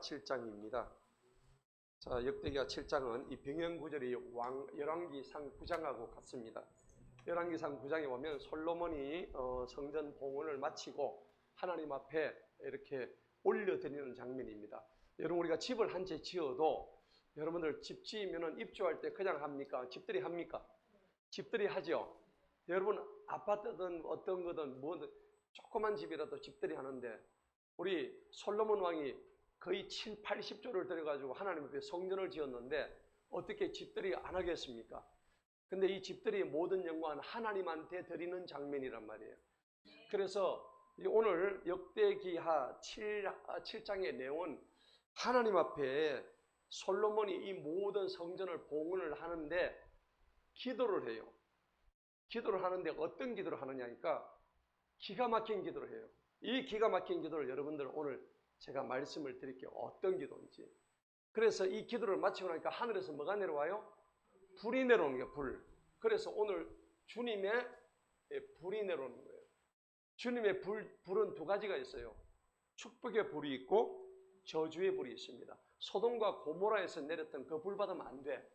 7장입니다. 자, 역대기하 7장은 이 병행 구절이 열왕기상 9장하고 같습니다. 열왕기상 9장에 보면 솔로몬이 성전 봉헌을 마치고 하나님 앞에 이렇게 올려드리는 장면입니다. 여러분, 우리가 집을 한 채 지어도 여러분들 집 지으면 입주할 때 그냥 합니까? 집들이 합니까? 집들이 하죠. 여러분, 아파트든 어떤 거든 뭐든 조그만 집이라도 집들이 하는데, 우리 솔로몬 왕이 거의 7, 80조를 들여가지고 하나님 앞에 성전을 지었는데 어떻게 집들이 안 하겠습니까? 근데 이 집들이의 모든 영광은 하나님한테 드리는 장면이란 말이에요. 그래서 오늘 역대기하 7장의 내용은 하나님 앞에 솔로몬이 이 모든 성전을 봉헌을 하는데 기도를 해요. 기도를 하는데 어떤 기도를 하느냐니까 기가 막힌 기도를 해요. 이 기가 막힌 기도를 여러분들 오늘 제가 말씀을 드릴게요. 어떤 기도인지. 그래서 이 기도를 마치고 나니까 하늘에서 뭐가 내려와요? 불이 내려오는 거예요. 불. 그래서 오늘 주님의 불이 내려오는 거예요. 주님의 불은 두 가지가 있어요. 축복의 불이 있고 저주의 불이 있습니다. 소돔과 고모라에서 내렸던 그 불 받으면 안 돼.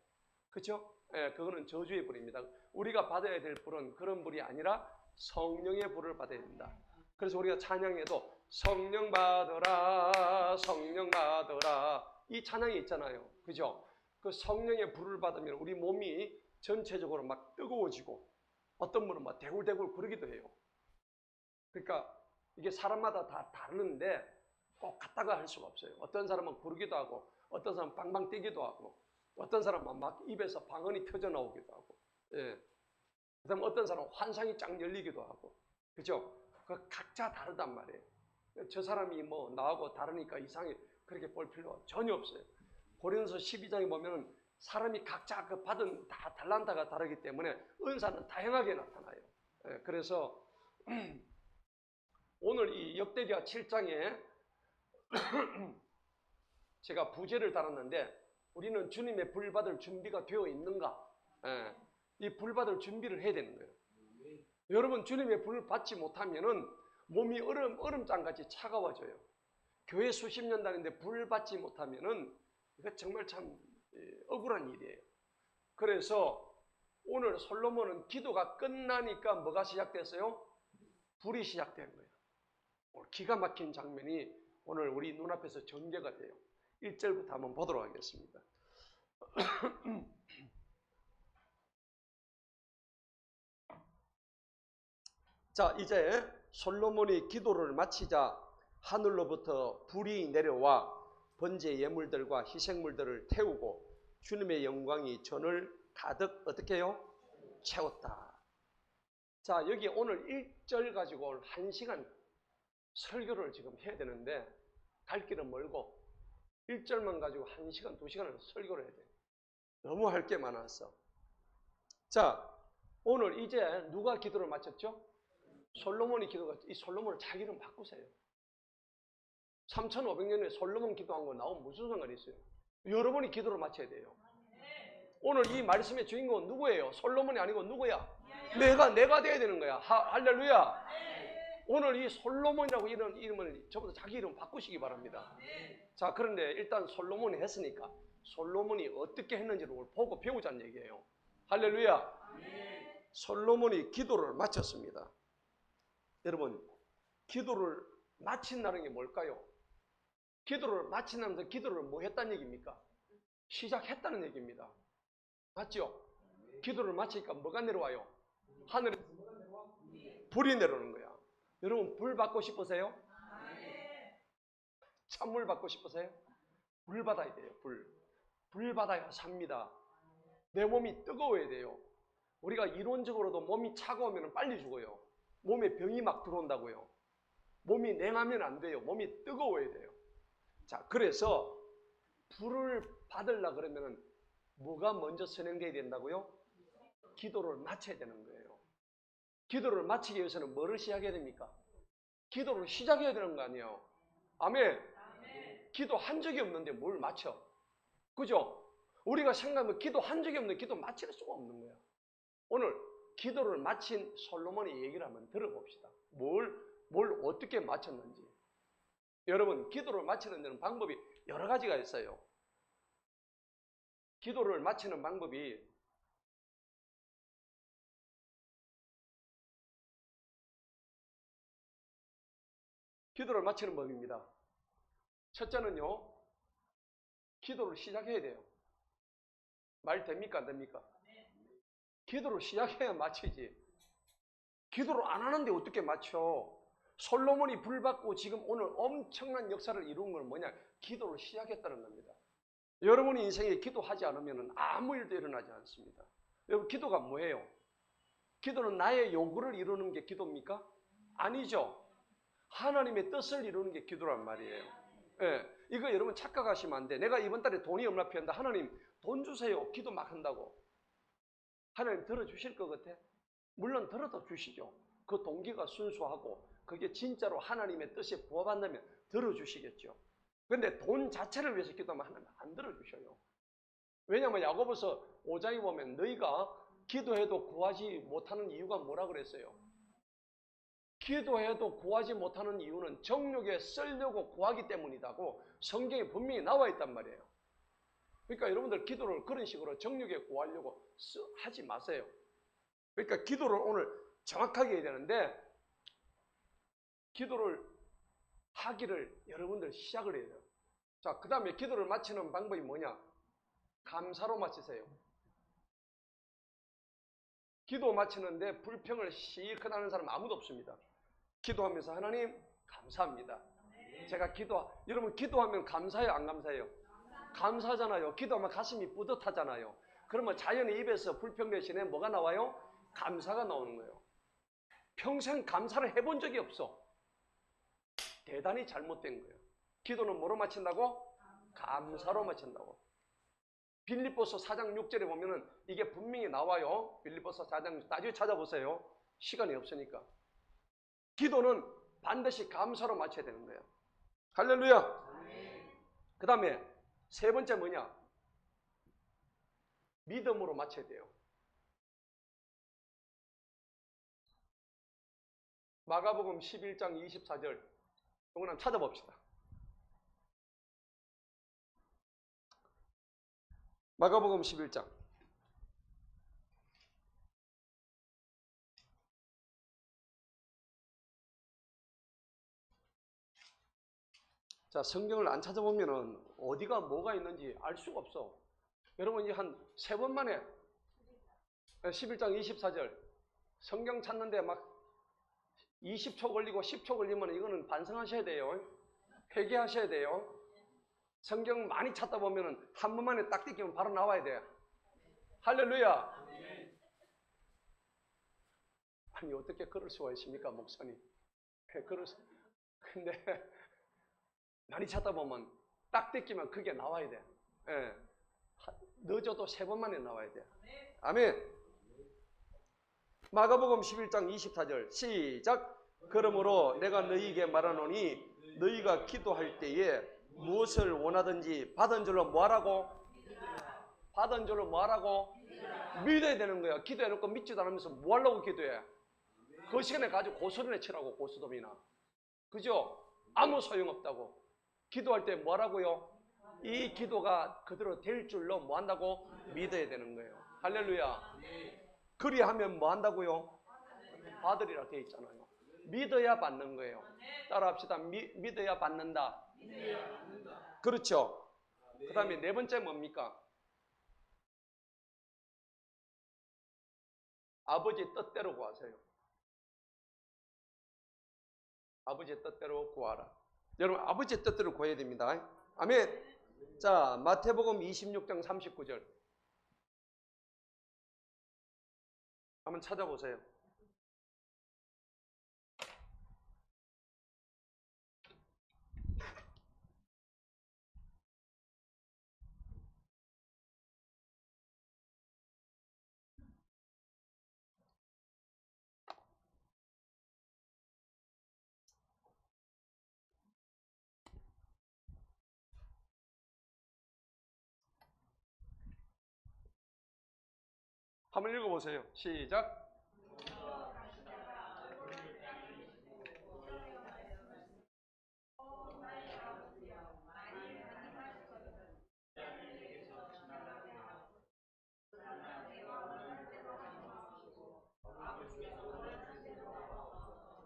그렇죠? 그거는 저주의 불입니다. 우리가 받아야 될 불은 그런 불이 아니라 성령의 불을 받아야 된다. 그래서 우리가 찬양에도 성령 받으라, 성령 받으라, 이 찬양이 있잖아요. 그죠? 그 성령의 불을 받으면 우리 몸이 전체적으로 막 뜨거워지고 어떤 분은 막 대굴대굴 그러기도 해요. 그러니까 이게 사람마다 다 다르는데 꼭 같다고 할 수가 없어요. 어떤 사람은 구르기도 하고 어떤 사람은 방방 뛰기도 하고 어떤 사람은 막 입에서 방언이 터져 나오기도 하고, 그다음 어떤 사람은 환상이 쫙 열리기도 하고, 그죠? 그 각자 다르단 말이에요. 저 사람이 뭐 나하고 다르니까 이상하게 그렇게 볼 필요가 전혀 없어요. 고린도서 12장에 보면 사람이 각자 그 받은 다 달란트가 다르기 때문에 은사는 다양하게 나타나요. 그래서 오늘 이 역대기하 7장에 제가 부제를 달았는데, 우리는 주님의 불 받을 준비가 되어 있는가? 이 불 받을 준비를 해야 되는 거예요. 여러분, 주님의 불 받지 못하면은 몸이 얼음장같이 차가워져요. 교회 수십 년 다니는데 불 받지 못하면은 이거 정말 참 억울한 일이에요. 그래서 오늘 솔로몬은 기도가 끝나니까 뭐가 시작됐어요? 불이 시작된 거예요. 오늘 기가 막힌 장면이 오늘 우리 눈앞에서 전개가 돼요. 1절부터 한번 보도록 하겠습니다. 자, 이제 솔로몬이 기도를 마치자 하늘로부터 불이 내려와 번제 예물들과 희생물들을 태우고 주님의 영광이 전을 가득 어떻게 해요? 채웠다. 자, 여기 오늘 1절 가지고 1시간 설교를 지금 해야 되는데 갈 길은 멀고 1절만 가지고 1시간, 2시간을 설교를 해야 돼. 너무 할 게 많았어. 자, 오늘 이제 누가 기도를 마쳤죠? 솔로몬이 기도가, 이 솔로몬을 자기 이름 바꾸세요. 3500년에 솔로몬 기도한 거 나오면 무슨 상관이 있어요? 여러분이 기도를 마쳐야 돼요. 오늘 이 말씀의 주인공은 누구예요? 솔로몬이 아니고 누구야? 내가 돼야 되는 거야. 할렐루야. 오늘 이 솔로몬이라고 이런 이름을 저보다 자기 이름 바꾸시기 바랍니다. 자, 그런데 일단 솔로몬이 했으니까 솔로몬이 어떻게 했는지를 보고 배우자는 얘기예요. 할렐루야. 솔로몬이 기도를 마쳤습니다. 여러분, 기도를 마친다는 게 뭘까요? 기도를 마친다면서 기도를 뭐 했다는 얘기입니까? 시작했다는 얘기입니다. 맞죠? 기도를 마치니까 뭐가 내려와요? 하늘에서 불이 내려오는 거야. 여러분, 불 받고 싶으세요? 찬물 받고 싶으세요? 불 받아야 돼요. 불 받아야 삽니다. 내 몸이 뜨거워야 돼요. 우리가 이론적으로도 몸이 차가우면 빨리 죽어요. 몸에 병이 막 들어온다고요. 몸이 냉하면 안 돼요. 몸이 뜨거워야 돼요. 자, 그래서 불을 받으려고 그러면 뭐가 먼저 선행돼야 된다고요? 기도를 마쳐야 되는 거예요. 기도를 마치기 위해서는 뭐를 시작해야 됩니까? 기도를 시작해야 되는 거 아니에요. 아멘. 기도 한 적이 없는데 뭘 마쳐? 그죠? 우리가 생각하면 기도 한 적이 없는데 기도 마칠 수가 없는 거야. 오늘 기도를 마친 솔로몬의 얘기를 한번 들어봅시다. 뭘 어떻게 마쳤는지. 여러분, 기도를 마치는 데는 방법이 여러 가지가 있어요. 기도를 마치는 방법이 기도를 마치는 법입니다. 첫째는요, 기도를 시작해야 돼요. 말 됩니까? 안 됩니까? 기도를 시작해야 마치지. 기도를 안 하는데 어떻게 맞춰? 솔로몬이 불 받고 지금 오늘 엄청난 역사를 이룬 건 뭐냐? 기도를 시작했다는 겁니다. 여러분이 인생에 기도하지 않으면 아무 일도 일어나지 않습니다. 여러분, 기도가 뭐예요? 기도는 나의 요구를 이루는 게 기도입니까? 아니죠. 하나님의 뜻을 이루는 게 기도란 말이에요. 예, 이거 여러분 착각하시면 안 돼. 내가 이번 달에 돈이 얼마 필요한다. 하나님 돈 주세요. 기도 막 한다고. 하나님 들어주실 것 같아? 물론 들어도 주시죠. 그 동기가 순수하고 그게 진짜로 하나님의 뜻에 부합한다면 들어주시겠죠. 그런데 돈 자체를 위해서 기도하면 하나님 안 들어주셔요. 왜냐하면 야고보서 5장에 보면 너희가 기도해도 구하지 못하는 이유가 뭐라 그랬어요? 기도해도 구하지 못하는 이유는 정욕에 쓰려고 구하기 때문이라고 성경에 분명히 나와 있단 말이에요. 그러니까 여러분들 기도를 그런 식으로 정욕에 구하려고 하지 마세요. 그러니까 기도를 오늘 정확하게 해야 되는데 기도를 하기를 여러분들 시작을 해야 돼요. 자, 그 다음에 기도를 마치는 방법이 뭐냐? 감사로 마치세요. 기도 마치는데 불평을 실컷 하는 사람 아무도 없습니다. 기도하면서 하나님 감사합니다. 제가 여러분 기도하면 감사해요? 안 감사해요? 감사하잖아요. 기도하면 가슴이 뿌듯하잖아요. 그러면 자연의 입에서 불평 대신에 뭐가 나와요? 감사가 나오는 거예요. 평생 감사를 해본 적이 없어. 대단히 잘못된 거예요. 기도는 뭐로 마친다고? 감사로 마친다고. 빌립보서 4장 6절에 보면은 이게 분명히 나와요. 빌립보서 4장 나중에 찾아보세요. 시간이 없으니까. 기도는 반드시 감사로 마쳐야 되는 거예요. 할렐루야. 그 다음에 세 번째 뭐냐? 믿음으로 마쳐야 돼요. 마가복음 11장 24절 이거 한번 찾아봅시다. 마가복음 11장 자, 성경을 안 찾아보면은 어디가 뭐가 있는지 알 수가 없어. 여러분 이제 한 3번 만에 11장 24절 성경 찾는데 막 20초 걸리고 10초 걸리면 이거는 반성하셔야 돼요. 회개하셔야 돼요. 성경 많이 찾다 보면은 한 번 만에 딱 뜯기면 바로 나와야 돼. 할렐루야. 아니 어떻게 그럴 수가 있습니까, 목사님? 근데 많이 찾다 보면 딱 뜯기면 그게 나와야 돼. 예. 늦어도 3번 만에 나와야 돼. 아멘. 마가복음 11장 24절 시작. 그러므로 내가 너희에게 말하노니 너희가 기도할 때에 무엇을 원하든지 받은 줄로 뭐하라고? 받은 줄로 뭐하라고? 믿어야 되는 거야. 기도해놓고 믿지도 않으면서 뭐하려고 기도해? 그 시간에 가지고 고소리나 치라고. 고소돔이나. 그죠? 아무 소용없다고. 기도할 때 뭐하라고요? 이 기도가 그대로 될 줄로 뭐한다고? 믿어야 되는 거예요. 할렐루야. 그리하면 뭐한다고요? 받으리라 되어 있잖아요. 믿어야 받는 거예요. 따라합시다. 믿어야 받는다. 그렇죠. 그 다음에 네 번째 뭡니까? 아버지 뜻대로 구하세요. 아버지의 뜻대로 구하라. 여러분 아버지의 뜻대로 구해야 됩니다. 아멘. 자, 마태복음 26장 39절 한번 찾아보세요. 한번 읽어보세요. 시작.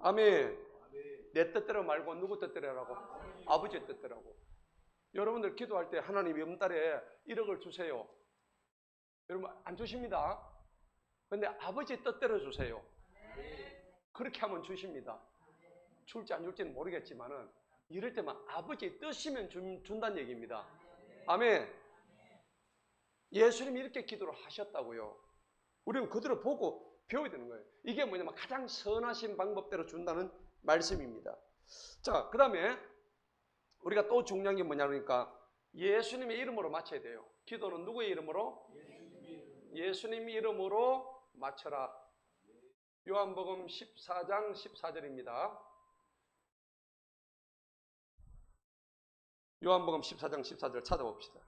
아멘. 내 뜻대로 말고 누구 뜻대로라고? 아버지의 뜻대로라고. 여러분들 기도할 때 하나님 이번 달에 1억을 주세요. 여러분 안 주십니다. 근데 아버지 뜻대로 주세요. 그렇게 하면 주십니다. 줄지 안 줄지는 모르겠지만은 이럴 때만 아버지 뜻이면 준다는 얘기입니다. 아멘. 예수님이 이렇게 기도를 하셨다고요. 우리는 그대로 보고 배워야 되는 거예요. 이게 뭐냐면 가장 선하신 방법대로 준다는 말씀입니다. 자, 그 다음에 우리가 또 중요한 게 뭐냐 그러니까 예수님의 이름으로 맞춰야 돼요. 기도는 누구의 이름으로? 예수님의 이름으로 맞춰라. 요한복음 14장 14절입니다. 요한복음 14장 14절 찾아봅시다.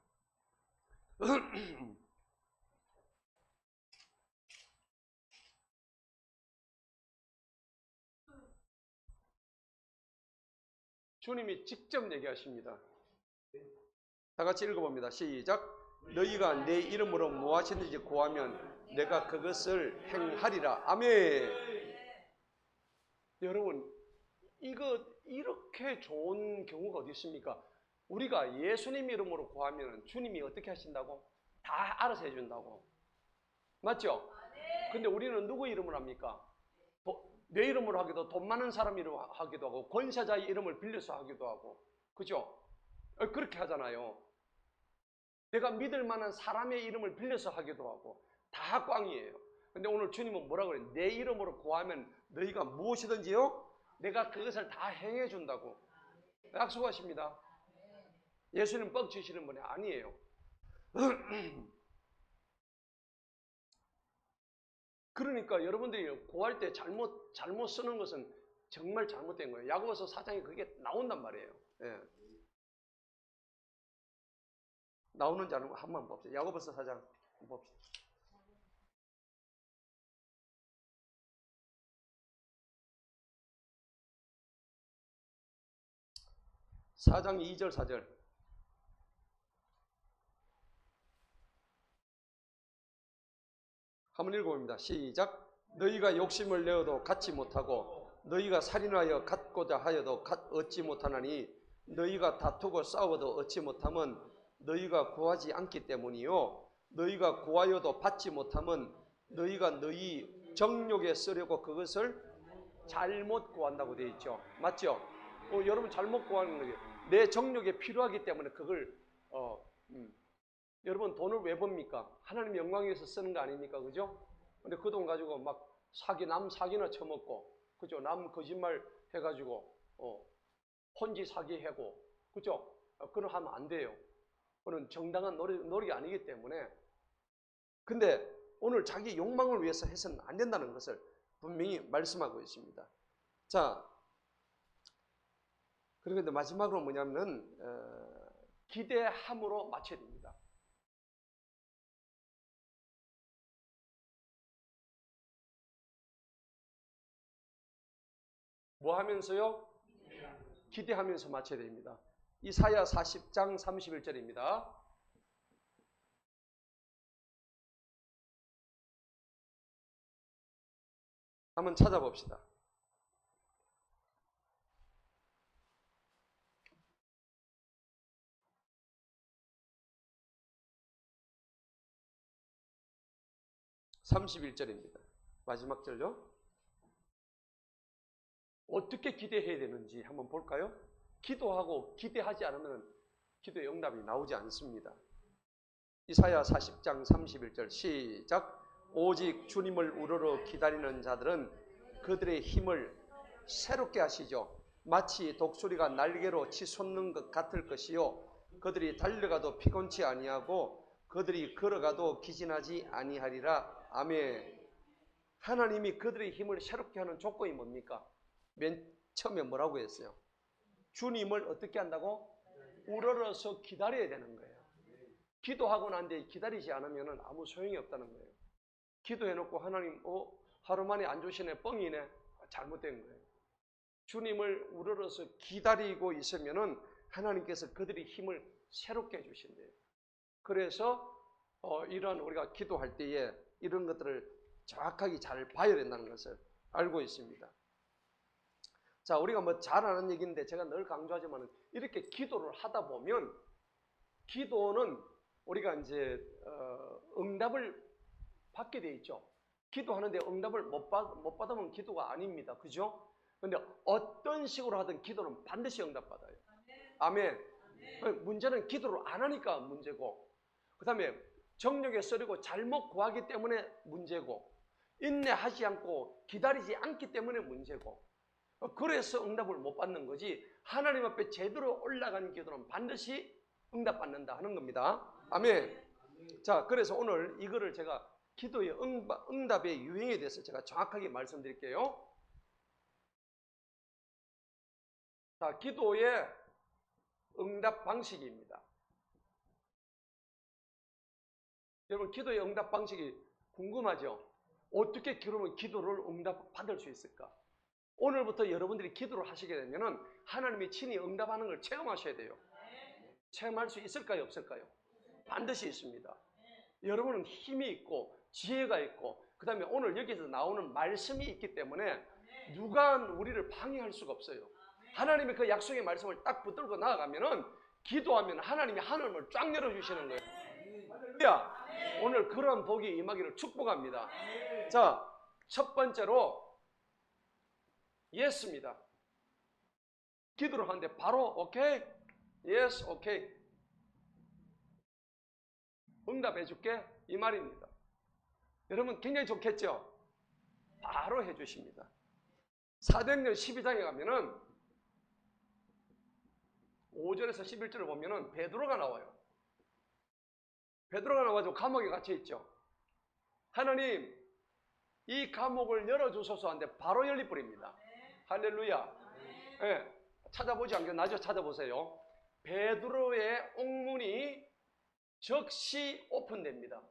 주님이 직접 얘기하십니다. 다 같이 읽어봅니다. 시작. 너희가 내 이름으로 무엇이든지 구하면 내가 그것을 행하리라. 아멘. 여러분 이거 이렇게 좋은 경우가 어디 있습니까? 우리가 예수님 이름으로 구하면 주님이 어떻게 하신다고? 다 알아서 해준다고. 맞죠? 근데 우리는 누구 이름으로 합니까? 내 이름으로 하기도, 돈 많은 사람 이름으로 하기도 하고, 권세자의 이름을 빌려서 하기도 하고, 그죠? 그렇게 하잖아요. 내가 믿을 만한 사람의 이름을 빌려서 하기도 하고, 다 꽝이에요. 근데 오늘 주님은 뭐라고 그래요? 내 이름으로 구하면 너희가 무엇이든지요? 내가 그것을 다 행해준다고 약속하십니다. 예수님 뻥치시는 분이 아니에요. 그러니까 여러분들이 구할 때 잘못 쓰는 것은 정말 잘못된 거예요. 야고보서 4장에 그게 나온단 말이에요. 예. 나오는지 안 나오는지 한번 봅시다. 야고보서 4장 봅시다. (4장) 2절 4절 한번 읽어봅니다. 시작. 너희가 욕심을 내어도 갖지 못하고 너희가 살인하여 갖고자 하여도 얻지 못하나니 너희가 다투고 싸워도 얻지 못함은 너희가 구하지 않기 때문이요 너희가 구하여도 받지 못함은 너희가 너희 정욕에 쓰려고 그것을 잘못 구한다고 되어 있죠. 맞죠? 여러분 잘못 구하는 거예요. 내 정욕에 필요하기 때문에 그걸 여러분 돈을 왜 법니까? 하나님 영광 위해서 쓰는 거 아닙니까? 그죠? 근데 그 돈 가지고 막 남 사기나 쳐먹고, 그죠? 남 거짓말 해가지고, 혼지 사기하고, 그죠? 그걸 하면 안 돼요. 그건 정당한 노력이 아니기 때문에. 근데 오늘 자기 욕망을 위해서 해서는 안 된다는 것을 분명히 말씀하고 있습니다. 자, 그런데 마지막으로 뭐냐면은, 기대함으로 맞춰야 됩니다. 뭐 하면서요? 기대하면서 맞춰야 됩니다. 이사야 40장 31절입니다. 한번 찾아봅시다. (31절입니다) 마지막 절요. 어떻게 기대해야 되는지 한번 볼까요? 기도하고 기대하지 않으면 기도의 응답이 나오지 않습니다. 이사야 40장 31절 시작. 오직 주님을 우러러 기다리는 자들은 그들의 힘을 새롭게 하시죠. 마치 독수리가 날개로 치솟는 것 같을 것이요 그들이 달려가도 피곤치 아니하고 그들이 걸어가도 기진하지 아니하리라. 아멘. 하나님이 그들의 힘을 새롭게 하는 조건이 뭡니까? 맨 처음에 뭐라고 했어요? 주님을 어떻게 한다고? 우러러서 기다려야 되는 거예요. 기도하고 난 뒤에 기다리지 않으면 아무 소용이 없다는 거예요. 기도해놓고 하나님 하루 만에 안 주시네, 뻥이네, 잘못된 거예요. 주님을 우러러서 기다리고 있으면 하나님께서 그들의 힘을 새롭게 해주신대요. 그래서 이런 우리가 기도할 때에 이런 것들을 정확하게 잘 봐야 된다는 것을 알고 있습니다. 자, 우리가 뭐 잘 아는 얘기인데 제가 늘 강조하지만 이렇게 기도를 하다 보면 기도는 우리가 이제 응답을 받게 돼 있죠. 기도하는데 응답을 못 받으면 기도가 아닙니다. 그죠? 근데 어떤 식으로 하든 기도는 반드시 응답받아요. 아멘. 문제는 기도를 안 하니까 문제고, 그 다음에 정욕에 쏠리고 잘못 구하기 때문에 문제고, 인내하지 않고 기다리지 않기 때문에 문제고, 그래서 응답을 못 받는 거지, 하나님 앞에 제대로 올라간 기도는 반드시 응답받는다 하는 겁니다. 아멘. 자, 그래서 오늘 이거를 제가 기도의 응답의 유형에 대해서 제가 정확하게 말씀드릴게요. 자, 기도의 응답 방식입니다. 여러분, 기도의 응답 방식이 궁금하죠? 어떻게 그러면 기도를 응답 받을 수 있을까? 오늘부터 여러분들이 기도를 하시게 되면은 하나님이 친히 응답하는 걸 체험하셔야 돼요. 체험할 수 있을까요? 없을까요? 반드시 있습니다. 여러분은 힘이 있고 지혜가 있고, 그 다음에 오늘 여기서 나오는 말씀이 있기 때문에 누가 우리를 방해할 수가 없어요. 하나님의 그 약속의 말씀을 딱 붙들고 나아가면은 기도하면 하나님이 하늘을 쫙 열어주시는 거예요. 할렐루야. 오늘 그런 복이 임하기를 축복합니다. 자, 첫 번째로 예스입니다. 기도를 하는데 바로 오케이, 예스, 오케이, 응답해 줄게, 이 말입니다. 여러분 굉장히 좋겠죠? 바로 해주십니다. 사도행전 12장에 가면은 5절에서 11절을 보면은 베드로가 나와요. 베드로가 나와서 감옥에 갇혀 있죠. 하나님, 이 감옥을 열어주소서 하는데 바로 열리버립니다. 할렐루야. 네, 찾아보지 않게 나중에 찾아보세요. 베드로의 옥문이 즉시 오픈됩니다.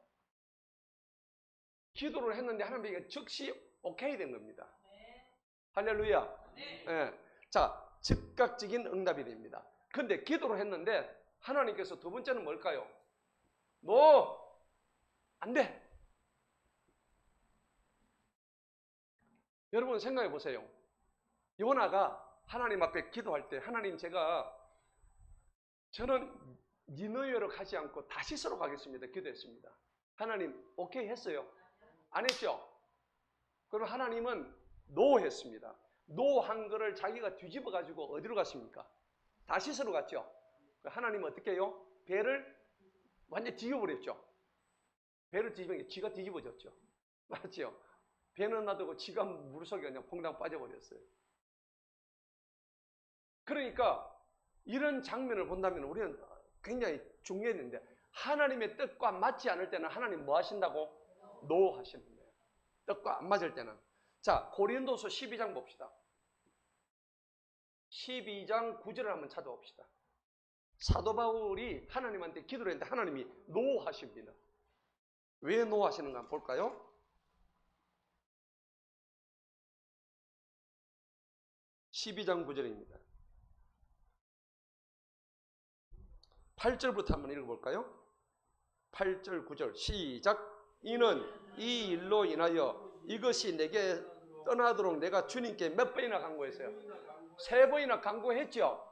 기도를 했는데 하나님이 즉시 오케이 된 겁니다. 할렐루야. 네. 자, 즉각적인 응답이 됩니다. 근데 기도를 했는데 하나님께서 두 번째는 뭘까요? 너 안 돼. 여러분 생각해 보세요. 요나가 하나님 앞에 기도할 때, 하나님, 저는 니느웨로 가지 않고 다시스로 가겠습니다. 기도했습니다. 하나님 오케이 했어요? 안 했죠? 그럼 하나님은 노 했습니다. 노 한 거를 자기가 뒤집어 가지고 어디로 갔습니까? 다시스로 갔죠. 하나님은 어떻게 해요? 배를 완전히 뒤집어버렸죠. 배를 뒤집으니까 지가 뒤집어졌죠. 맞죠? 배는 놔두고 지가 물속에 그냥 퐁당 빠져버렸어요. 그러니까 이런 장면을 본다면 우리는 굉장히 중요했는데, 하나님의 뜻과 맞지 않을 때는 하나님 뭐 하신다고? 노 하시는 거예요. 뜻과 안 맞을 때는. 자, 고린도서 12장 봅시다. 12장 9절을 한번 찾아봅시다. 사도 바울이 하나님한테 기도를 했는데 하나님이 노 하십니다. 왜 노 하시는가 한번 볼까요? 12장 9절입니다. 8절부터 한번 읽어볼까요? 8절 9절 시작. 이는 이 일로 인하여 이것이 내게 떠나도록 내가 주님께 몇 번이나 간구했어요? 3번이나 간구했죠.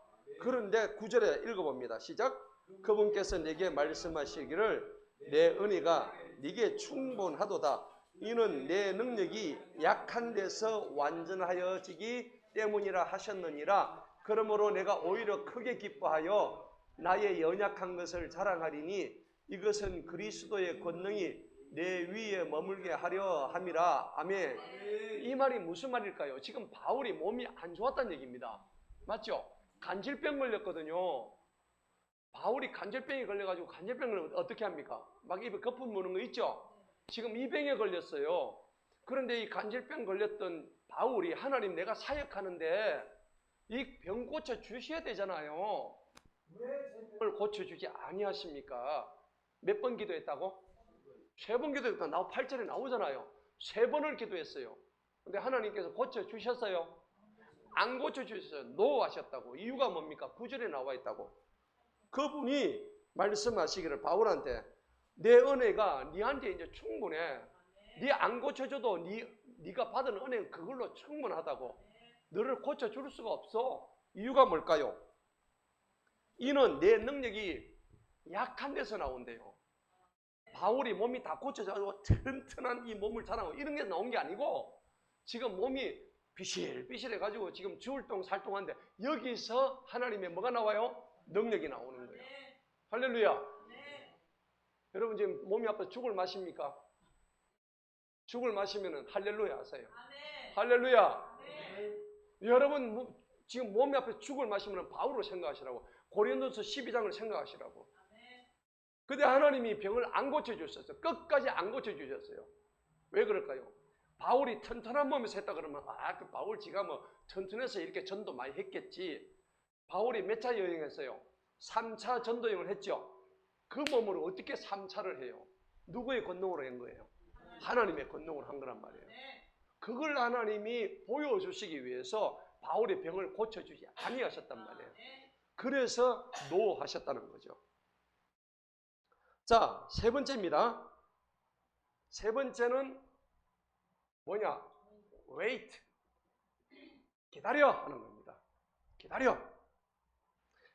그런데 9절에 읽어봅니다. 시작. 그분께서 내게 말씀하시기를 내 은혜가 네게 충분하도다. 이는 내 능력이 약한 데서 완전하여지기 때문이라 하셨느니라. 그러므로 내가 오히려 크게 기뻐하여 나의 연약한 것을 자랑하리니 이것은 그리스도의 권능이 내 위에 머물게 하려 함이라. 아멘. 이 말이 무슨 말일까요? 지금 바울이 몸이 안 좋았다는 얘기입니다. 맞죠? 간질병 걸렸거든요. 바울이 간질병에 걸려가지고 간질병을 어떻게 합니까? 막 입에 거품 무는 거 있죠? 지금 이 병에 걸렸어요. 그런데 이 간질병 걸렸던 바울이 하나님, 내가 사역하는데 이 병 고쳐 주셔야 되잖아요. 왜 병을 고쳐주지 아니하십니까? 몇 번 기도했다고? 3번 기도했다. 8절에 나오잖아요. 3번을 기도했어요. 근데 하나님께서 고쳐주셨어요? 안 고쳐주셨어요. 노 하셨다고. 이유가 뭡니까? 9절에 나와 있다고. 그분이 말씀하시기를 바울한테 내 은혜가 니한테 이제 충분해. 니 안 고쳐줘도 네가 받은 은혜는 그걸로 충분하다고. 너를 고쳐줄 수가 없어. 이유가 뭘까요? 이는 내 능력이 약한 데서 나온대요. 바울이 몸이 다 고쳐져가지고 튼튼한 이 몸을 자랑하고 이런 게 나온 게 아니고 지금 몸이 비실비실해가지고 지금 주울동살동한데 여기서 하나님의 뭐가 나와요? 능력이 나오는 거예요. 할렐루야. 여러분 지금 몸이 아파서 죽을 마십니까? 죽을 마시면은 할렐루야 하세요. 할렐루야. 여러분 지금 몸이 아파서 죽을 마시면 바울을 생각하시라고. 고린도서 12장을 생각하시라고. 근데 하나님이 병을 안 고쳐주셨어요. 끝까지 안 고쳐주셨어요. 왜 그럴까요? 바울이 튼튼한 몸에서 했다 그러면 그 바울 지가 뭐 튼튼해서 이렇게 전도 많이 했겠지. 바울이 몇 차 여행했어요? 3차 전도 여행을 했죠. 그 몸으로 어떻게 3차를 해요? 누구의 권능으로 한 거예요? 하나님의 권능으로 한 거란 말이에요. 그걸 하나님이 보여주시기 위해서 바울의 병을 고쳐주지 아니하셨단 말이에요. 그래서 노하셨다는 거죠. 자, 세 번째입니다. 세 번째는 뭐냐? wait. 기다려 하는 겁니다. 기다려.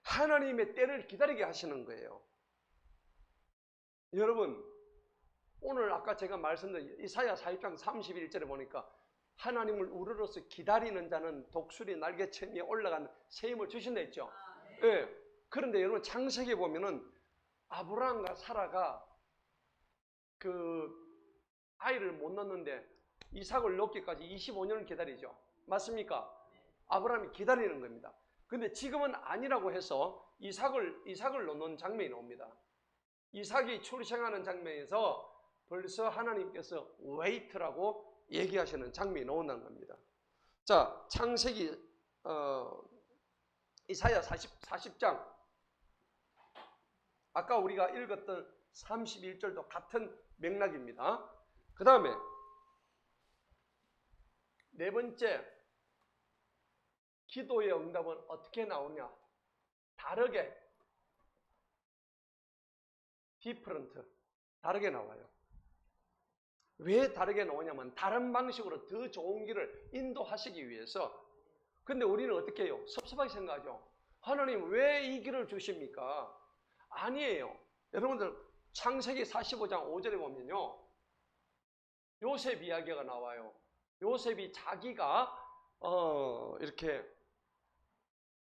하나님의 때를 기다리게 하시는 거예요. 여러분, 오늘 아까 제가 말씀드린 이사야 40장 31절에 보니까 하나님을 우러러서 기다리는 자는 독수리 날개처럼 올라간 새 힘을 주신다 했죠. 네. 그런데 여러분 창세기에 보면은 아브라함과 사라가 그 아이를 못 낳는데 이삭을 낳기까지 25년을 기다리죠. 맞습니까? 아브라함이 기다리는 겁니다. 근데 지금은 아니라고 해서 이삭을 놓는 장면이 나옵니다. 이삭이 출생하는 장면에서 벌써 하나님께서 wait라고 얘기하시는 장면이 나온다는 겁니다. 자, 창세기 이사야 40장 아까 우리가 읽었던 31절도 같은 맥락입니다. 그 다음에 네 번째, 기도의 응답은 어떻게 나오냐? 다르게, different, 다르게 나와요. 왜 다르게 나오냐면 다른 방식으로 더 좋은 길을 인도하시기 위해서. 근데 우리는 어떻게 해요? 섭섭하게 생각하죠. 하나님 왜 이 길을 주십니까? 아니에요. 여러분들 창세기 45장 5절에 보면요, 요셉 이야기가 나와요. 요셉이 자기가 이렇게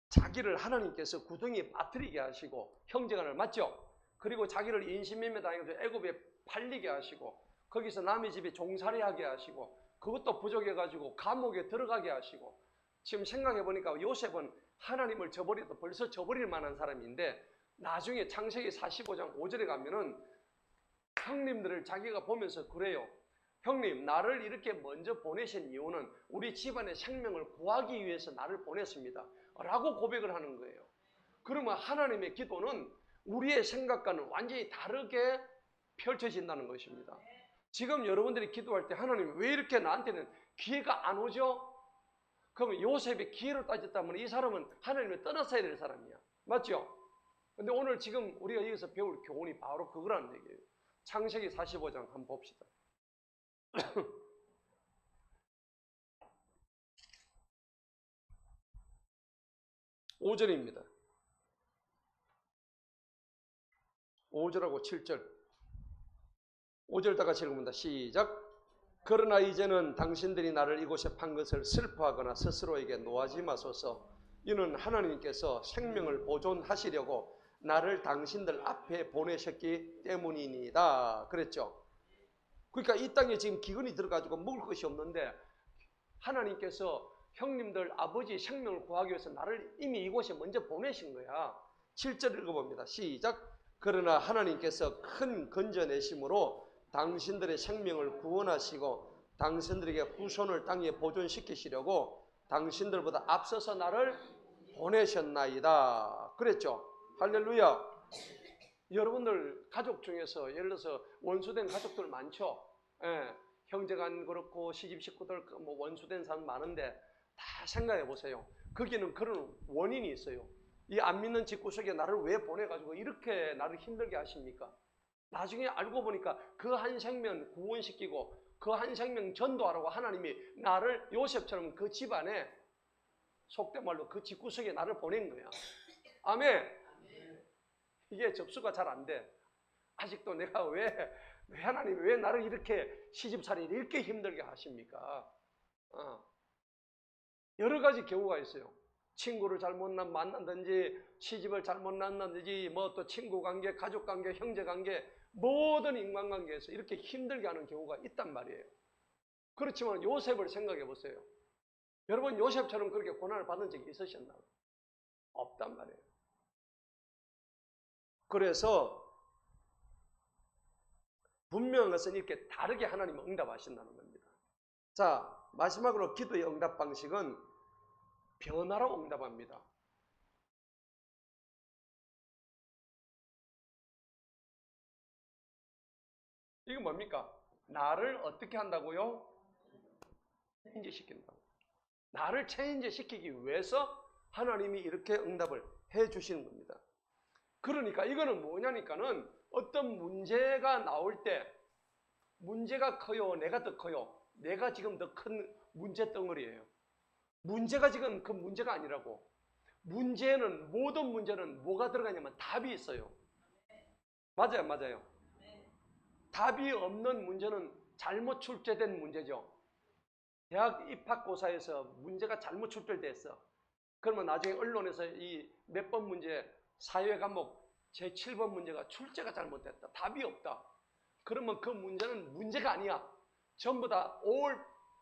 자기를 하나님께서 구덩이에 빠뜨리게 하시고 형제간을 맞죠? 그리고 자기를 인신매매 당해서 애굽에 팔리게 하시고 거기서 남의 집에 종살이하게 하시고 그것도 부족해가지고 감옥에 들어가게 하시고. 지금 생각해보니까 요셉은 하나님을 저버려도 벌써 저버릴 만한 사람인데 나중에 창세기 45장 5절에 가면은 형님들을 자기가 보면서 그래요. 형님, 나를 이렇게 먼저 보내신 이유는 우리 집안의 생명을 구하기 위해서 나를 보냈습니다 라고 고백을 하는 거예요. 그러면 하나님의 기도는 우리의 생각과는 완전히 다르게 펼쳐진다는 것입니다. 지금 여러분들이 기도할 때 하나님 왜 이렇게 나한테는 기회가 안 오죠? 그러면 요셉이 기회로 따졌다면 이 사람은 하나님을 떠났어야 될 사람이야. 맞죠? 근데 오늘 지금 우리가 여기서 배울 교훈이 바로 그거라는 얘기예요. 창세기 45장 한번 봅시다. 5절입니다. 5절하고 7절. 5절 다 같이 읽습니다. 시작. 그러나 이제는 당신들이 나를 이곳에 판 것을 슬퍼하거나 스스로에게 노하지 마소서. 이는 하나님께서 생명을 보존하시려고 나를 당신들 앞에 보내셨기 때문이니다. 그랬죠. 그러니까 이 땅에 지금 기근이 들어가지고 먹을 것이 없는데 하나님께서 형님들 아버지 생명을 구하기 위해서 나를 이미 이곳에 먼저 보내신 거야. 7절 읽어봅니다. 시작. 그러나 하나님께서 큰 건져내심으로 당신들의 생명을 구원하시고 당신들에게 후손을 땅에 보존시키시려고 당신들보다 앞서서 나를 보내셨나이다. 그랬죠. 할렐루야. 여러분들 가족 중에서 예를 들어서 원수된 가족들 많죠. 예, 형제간 그렇고 시집 식구들 뭐 원수된 사람 많은데 다 생각해 보세요. 거기는 그런 원인이 있어요. 이 안 믿는 집구석에 나를 왜 보내가지고 이렇게 나를 힘들게 하십니까? 나중에 알고 보니까 그 한 생명 구원시키고 그 한 생명 전도하라고 하나님이 나를 요셉처럼 그 집안에 속된 말로 그 집구석에 나를 보낸 거야. 아멘. 이게 접수가 잘 안 돼. 아직도 내가 왜 하나님 왜 나를 이렇게 시집살이를 이렇게 힘들게 하십니까? 여러 가지 경우가 있어요. 친구를 잘못 만났든지 시집을 잘못 만났든지 뭐 또 친구 관계, 가족 관계, 형제 관계 모든 인간관계에서 이렇게 힘들게 하는 경우가 있단 말이에요. 그렇지만 요셉을 생각해 보세요. 여러분 요셉처럼 그렇게 고난을 받은 적이 있으셨나요? 없단 말이에요. 그래서 분명한 것은 이렇게 다르게 하나님은 응답하신다는 겁니다. 자, 마지막으로 기도의 응답 방식은 변화로 응답합니다. 이건 뭡니까? 나를 어떻게 한다고요? 체인지 시킨다고. 나를 체인지 시키기 위해서 하나님이 이렇게 응답을 해 주시는 겁니다. 그러니까 이거는 뭐냐니까는 어떤 문제가 나올 때 문제가 커요? 내가 더 커요? 내가 지금 더 큰 문제 덩어리예요. 문제가 지금 그 문제가 아니라고. 문제는 모든 문제는 뭐가 들어가냐면 답이 있어요. 맞아요, 맞아요. 답이 없는 문제는 잘못 출제된 문제죠. 대학 입학고사에서 문제가 잘못 출제됐어. 그러면 나중에 언론에서 이 몇 번 문제 사회 과목 제7번 문제가 출제가 잘못됐다. 답이 없다. 그러면 그 문제는 문제가 아니야. 전부 다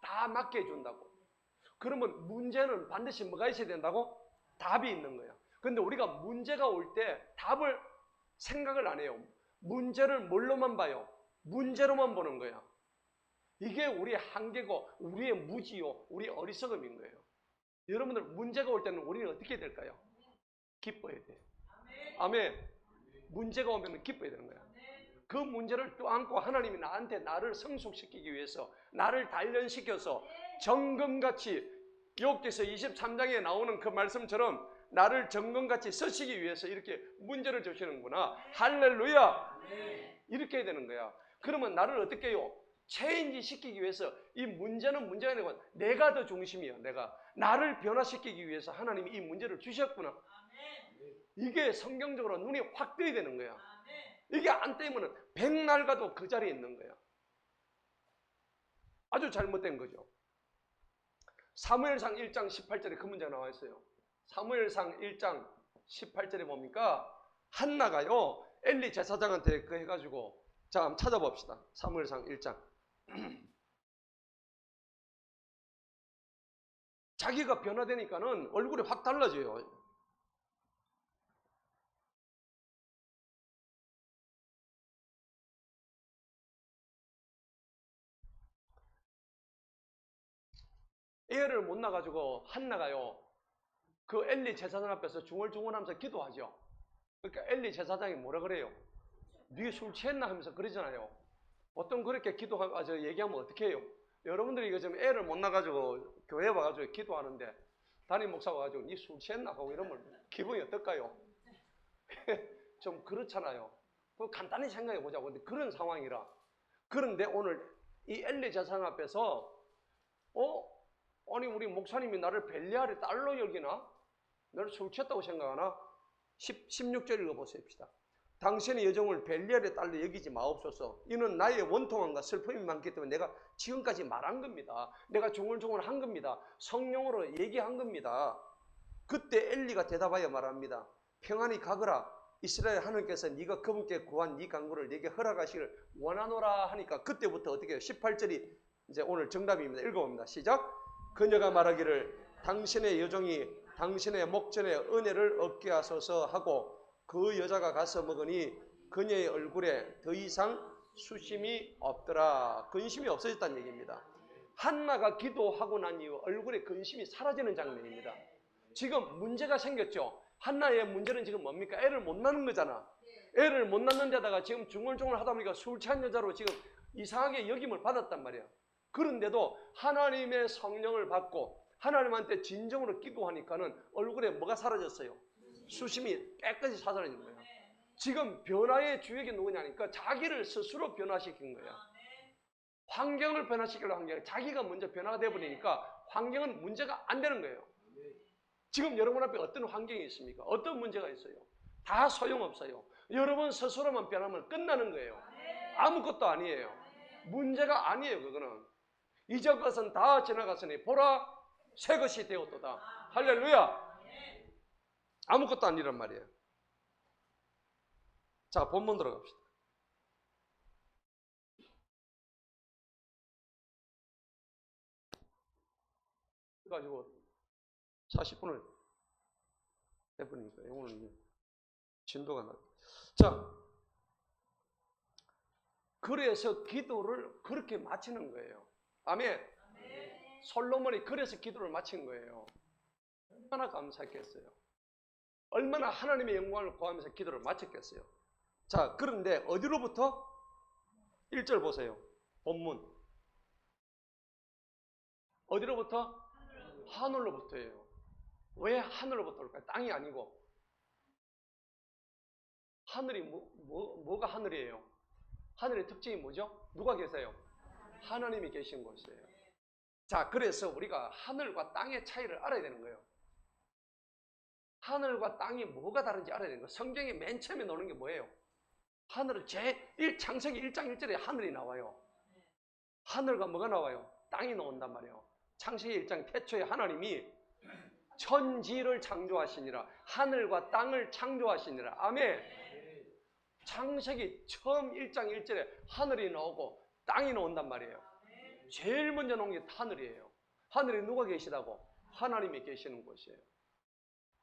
다 맞게 해준다고. 그러면 문제는 반드시 뭐가 있어야 된다고? 답이 있는 거야. 근데 우리가 문제가 올 때 답을 생각을 안 해요. 문제를 뭘로만 봐요? 문제로만 보는 거야. 이게 우리의 한계고 우리의 무지요. 우리의 어리석음인 거예요. 여러분들 문제가 올 때는 우리는 어떻게 될까요? 기뻐야 돼. 아멘. 문제가 오면 기뻐야 되는 거야. 그 문제를 또 안고 하나님이 나한테 나를 성숙시키기 위해서 나를 단련시켜서 정금같이 욥기서 23장에 나오는 그 말씀처럼 나를 정금같이 쓰시기 위해서 이렇게 문제를 주시는구나. 할렐루야. 이렇게 해야 되는 거야. 그러면 나를 어떻게 해요? 체인지 시키기 위해서 이 문제는 문제가 아니고 내가 더 중심이에요. 내가 나를 변화시키기 위해서 하나님이 이 문제를 주셨구나. 이게 성경적으로 눈이 확 뜨야 되는 거야. 이게 안 뜨면 백날 가도 그 자리에 있는 거야. 아주 잘못된 거죠. 사무엘상 1장 18절에 그 문제가 나와 있어요. 사무엘상 1장 18절에 뭡니까? 한나가요 엘리 제사장한테 그 해가지고 자 한번 찾아봅시다. 사무엘상 1장 자기가 변화되니까는 얼굴이 확 달라져요. 애를 못 낳아가지고 한나가요 그 엘리 제사장 앞에서 중얼중얼하면서 기도하죠. 그러니까 엘리 제사장이 뭐라 그래요? 네 술 취했나 하면서 그러잖아요. 보통 그렇게 얘기하면 어떻게 해요? 여러분들이 이거 지금 애를 못 낳아가지고 교회 와가지고 기도하는데 담임 목사 와가지고 네 술 취했나 하고 이러면 기분이 어떨까요? 좀 그렇잖아요. 간단히 생각해 보자고. 근데 그런 상황이라. 그런데 오늘 이 엘리 제사장 앞에서 아니 우리 목사님이 나를 벨리알의 딸로 여기나? 너를 술 취했다고 생각하나? 16절 읽어보십시다. 당신의 여종을 벨리알의 딸로 여기지 마옵소서. 이는 나의 원통함과 슬픔이 많기 때문에 내가 지금까지 말한 겁니다. 내가 중얼중얼 한 겁니다. 성령으로 얘기한 겁니다. 그때 엘리가 대답하여 말합니다. 평안히 가거라. 이스라엘 하나님께서 네가 그분께 구한 네 간구를 네게 허락하시기를 원하노라 하니까 그때부터 어떻게 해요? 18절이 이제 오늘 정답입니다. 읽어봅니다. 시작. 그녀가 말하기를 당신의 여종이 당신의 목전에 은혜를 얻게 하소서 하고 그 여자가 가서 먹으니 그녀의 얼굴에 더 이상 수심이 없더라. 근심이 없어졌다는 얘기입니다. 한나가 기도하고 난 이후 얼굴에 근심이 사라지는 장면입니다. 지금 문제가 생겼죠. 한나의 문제는 지금 뭡니까? 애를 못 낳는 거잖아. 애를 못 낳는 데다가 지금 중얼중얼 하다 보니까 술 취한 여자로 지금 이상하게 여김을 받았단 말이야. 그런데도 하나님의 성령을 받고 하나님한테 진정으로 기도하니까는 얼굴에 뭐가 사라졌어요? 수심이 깨끗이 사라진 거예요. 지금 변화의 주역이 누구냐니까 자기를 스스로 변화시킨 거예요. 환경을 변화시키려고 한 게 아니라 자기가 먼저 변화가 되어버리니까 환경은 문제가 안 되는 거예요. 지금 여러분 앞에 어떤 환경이 있습니까? 어떤 문제가 있어요? 다 소용없어요. 여러분 스스로만 변하면 끝나는 거예요. 아무것도 아니에요. 문제가 아니에요. 그거는 이전 것은 다 지나갔으니 보라 새 것이 되었도다. 할렐루야. 아무것도 아니란 말이에요. 자, 본문 들어갑시다. 그래가지고 40분을 해보니까 오늘 진도가 낮. 자, 그래서 기도를 그렇게 마치는 거예요. 아멘. 솔로몬이 그래서 기도를 마친 거예요. 얼마나 감사했겠어요. 얼마나 하나님의 영광을 구하면서 기도를 마쳤겠어요. 자, 그런데 어디로부터? 1절 보세요. 본문. 어디로부터? 하늘로부터예요. 왜 하늘로부터일까요? 땅이 아니고. 하늘이 뭐가 하늘이에요? 하늘의 특징이 뭐죠? 누가 계세요? 하나님이 계신 곳이에요. 자, 그래서 우리가 하늘과 땅의 차이를 알아야 되는 거예요. 하늘과 땅이 뭐가 다른지 알아야 되는 거예요. 성경에 맨 처음에 나오는 게 뭐예요? 하늘은 창세기 1장 1절에 하늘이 나와요. 하늘과 뭐가 나와요? 땅이 나온단 말이에요. 창세기 1장 태초에 하나님이 천지를 창조하시니라. 하늘과 땅을 창조하시니라. 아멘. 창세기 처음 1장 1절에 하늘이 나오고 땅이 나온단 말이에요. 제일 먼저 나온 게 하늘이에요. 하늘에 누가 계시다고? 하나님이 계시는 곳이에요.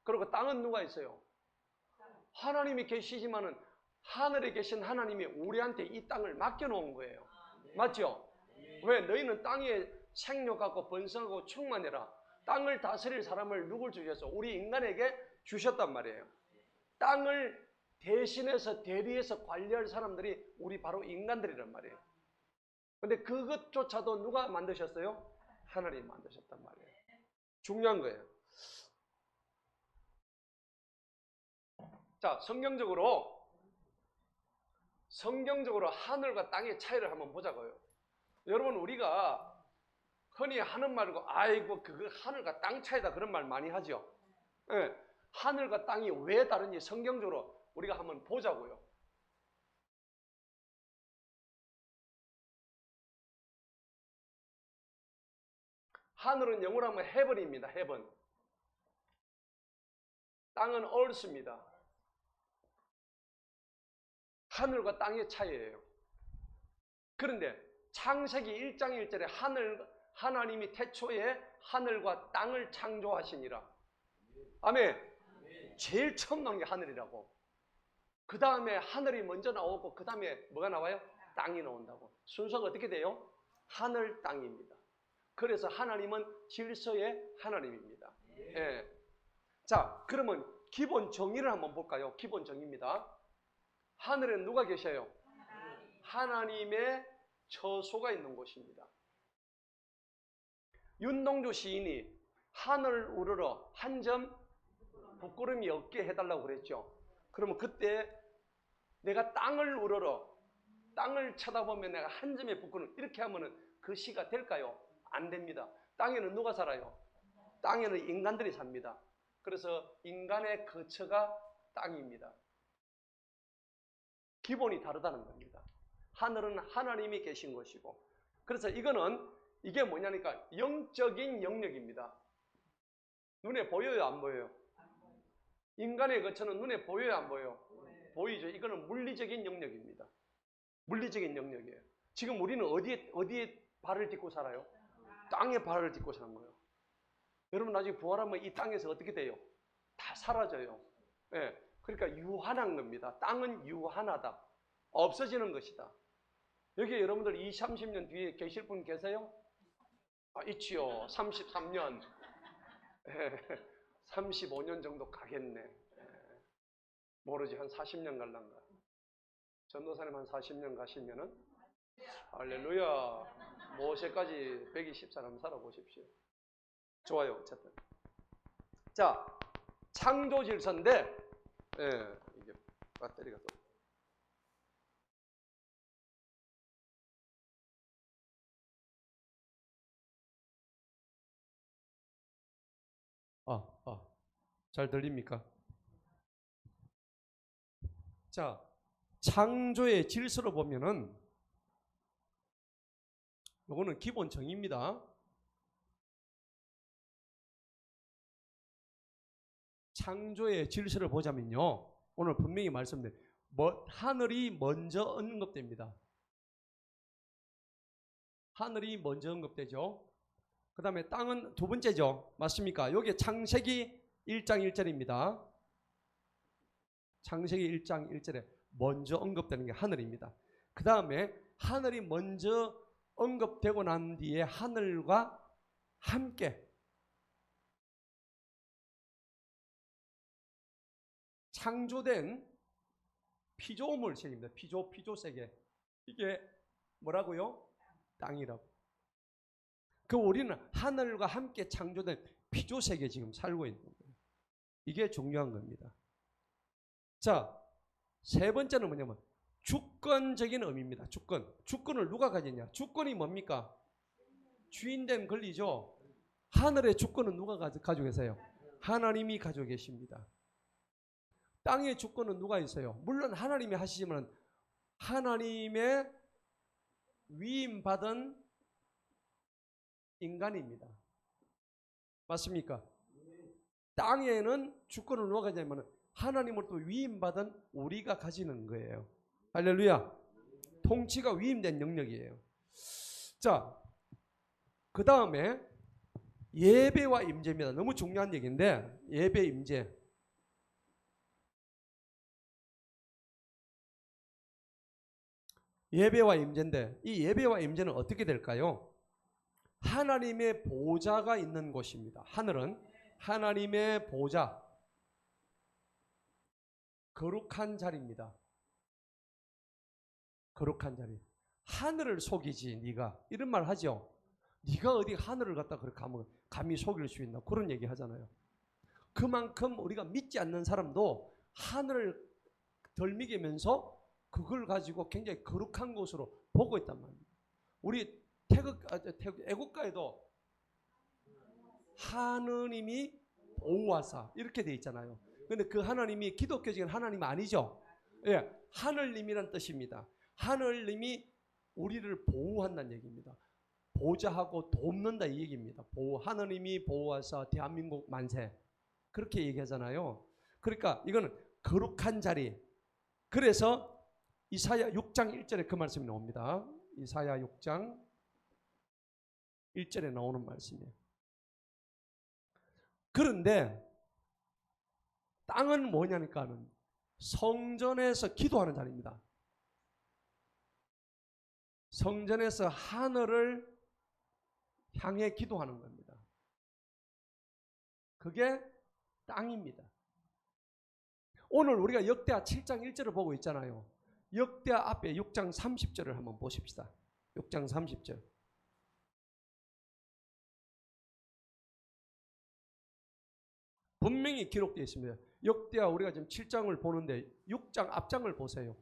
그리고 땅은 누가 있어요? 하나님이 계시지만은 하늘에 계신 하나님이 우리한테 이 땅을 맡겨놓은 거예요. 맞죠? 왜? 너희는 땅에 생육하고 번성하고 충만해라. 땅을 다스릴 사람을 누굴 주셔서? 우리 인간에게 주셨단 말이에요. 땅을 대신해서 대리해서 관리할 사람들이 우리 바로 인간들이란 말이에요. 근데 그것조차도 누가 만드셨어요? 하나님이 만드셨단 말이에요. 중요한 거예요. 자, 성경적으로 하늘과 땅의 차이를 한번 보자고요. 여러분, 우리가 흔히 하는 말고 아이고 그거 하늘과 땅 차이다 그런 말 많이 하죠. 네, 하늘과 땅이 왜 다른지 성경적으로 우리가 한번 보자고요. 하늘은 영어로 하면 heaven입니다. heaven. 땅은 earth입니다. 하늘과 땅의 차이예요. 그런데 창세기 1장 1절에 하나님이 태초에 하늘과 땅을 창조하시니라. 아멘. 제일 처음 나온 게 하늘이라고. 그 다음에 하늘이 먼저 나오고 그 다음에 뭐가 나와요? 땅이 나온다고. 순서가 어떻게 돼요? 하늘, 땅입니다. 그래서 하나님은 질서의 하나님입니다. 예. 자, 그러면 기본 정의를 한번 볼까요? 기본 정의입니다. 하늘엔 누가 계셔요? 하나님의 처소가 있는 곳입니다. 윤동주 시인이 하늘 우러러 한 점 부끄럼이 없게 해달라고 그랬죠. 그러면 그때 내가 땅을 우러러 땅을 쳐다보면 내가 한 점의 부끄럼 이렇게 하면 그 시가 될까요? 안 됩니다. 땅에는 누가 살아요? 땅에는 인간들이 삽니다. 그래서 인간의 거처가 땅입니다. 기본이 다르다는 겁니다. 하늘은 하나님이 계신 것이고, 그래서 이게 뭐냐니까 영적인 영역입니다. 눈에 보여요, 안 보여요? 인간의 거처는 눈에 보여요, 안 보여요? 보이죠. 이거는 물리적인 영역입니다. 물리적인 영역이에요. 지금 우리는 어디에 발을 딛고 살아요? 땅에 발을 딛고 사는 거예요. 여러분 나중에 부활하면 이 땅에서 어떻게 돼요? 다 사라져요. 예. 그러니까 유한한 겁니다. 땅은 유한하다. 없어지는 것이다. 여기 여러분들 20, 30년 뒤에 계실 분 계세요? 아, 있지요. 33년. 35년 정도 가겠네. 모르지. 한 40년 갈란가. 전도사님 한 40년 가시면은 할렐루야. 모세까지 120사람 살아보십시오. 좋아요. 어쨌든. 자, 창조 질서인데, 이게 배터리가 또. 잘 들립니까? 자, 창조의 질서로 보면은 요거는 기본 정의입니다. 창조의 질서를 보자면요, 오늘 분명히 말씀드린 하늘이 먼저 언급됩니다. 하늘이 먼저 언급되죠. 그 다음에 땅은 두 번째죠. 맞습니까? 여기 창세기 1장 1절입니다. 창세기 1장 1절에 먼저 언급되는 게 하늘입니다. 그 다음에 하늘이 먼저 언급되고 난 뒤에 하늘과 함께 창조된 피조물 세계입니다. 피조 세계. 이게 뭐라고요? 땅이라고. 그 우리는 하늘과 함께 창조된 피조 세계에 지금 살고 있는 거예요. 이게 중요한 겁니다. 자, 세 번째는 뭐냐면 주권적인 의미입니다. 주권을 누가 가졌냐? 주권이 뭡니까? 주인된 권리죠. 하늘의 주권은 누가 가지고 계세요? 하나님이 가지고 계십니다. 땅의 주권은 누가 있어요? 물론 하나님이 하시지만 하나님의 위임받은 인간입니다. 맞습니까? 땅에는 주권을 누가 가지냐면 하나님으로부터 위임받은 우리가 가지는 거예요. 할렐루야. 통치가 위임된 영역이에요. 자, 그 다음에 예배와 임재입니다. 너무 중요한 얘기인데, 예배, 임재. 예배와 임재인데, 이 예배와 임재는 어떻게 될까요? 하나님의 보좌가 있는 곳입니다. 하늘은 하나님의 보좌, 거룩한 자리입니다. 거룩한 자리. 하늘을 속이지 네가, 이런 말 하죠. 네가 어디 하늘을 갖다 그렇게 감히 속일 수 있나, 그런 얘기 하잖아요. 그만큼 우리가 믿지 않는 사람도 하늘을 덜 믿으면서 그걸 가지고 굉장히 거룩한 곳으로 보고 있단 말입니다. 우리 애국가에도 하느님이 보호하사 이렇게 돼 있잖아요. 근데 그 하나님이 기독교적인 하나님 아니죠. 예, 하늘님이란 뜻입니다. 하늘님이 우리를 보호한다는 얘기입니다. 보좌하고 돕는다 이 얘기입니다. 하느님이 보호하사 대한민국 만세, 그렇게 얘기하잖아요. 그러니까 이거는 거룩한 자리. 그래서 이사야 6장 1절에 그 말씀이 나옵니다. 이사야 6장 1절에 나오는 말씀이에요. 그런데 땅은 뭐냐니까는 성전에서 기도하는 자리입니다. 성전에서 하늘을 향해 기도하는 겁니다. 그게 땅입니다. 오늘 우리가 역대하 7장 1절을 보고 있잖아요. 역대하 앞에 6장 30절을 한번 보십시다. 6장 30절. 분명히 기록되어 있습니다. 역대하 우리가 지금 7장을 보는데 6장 앞장을 보세요.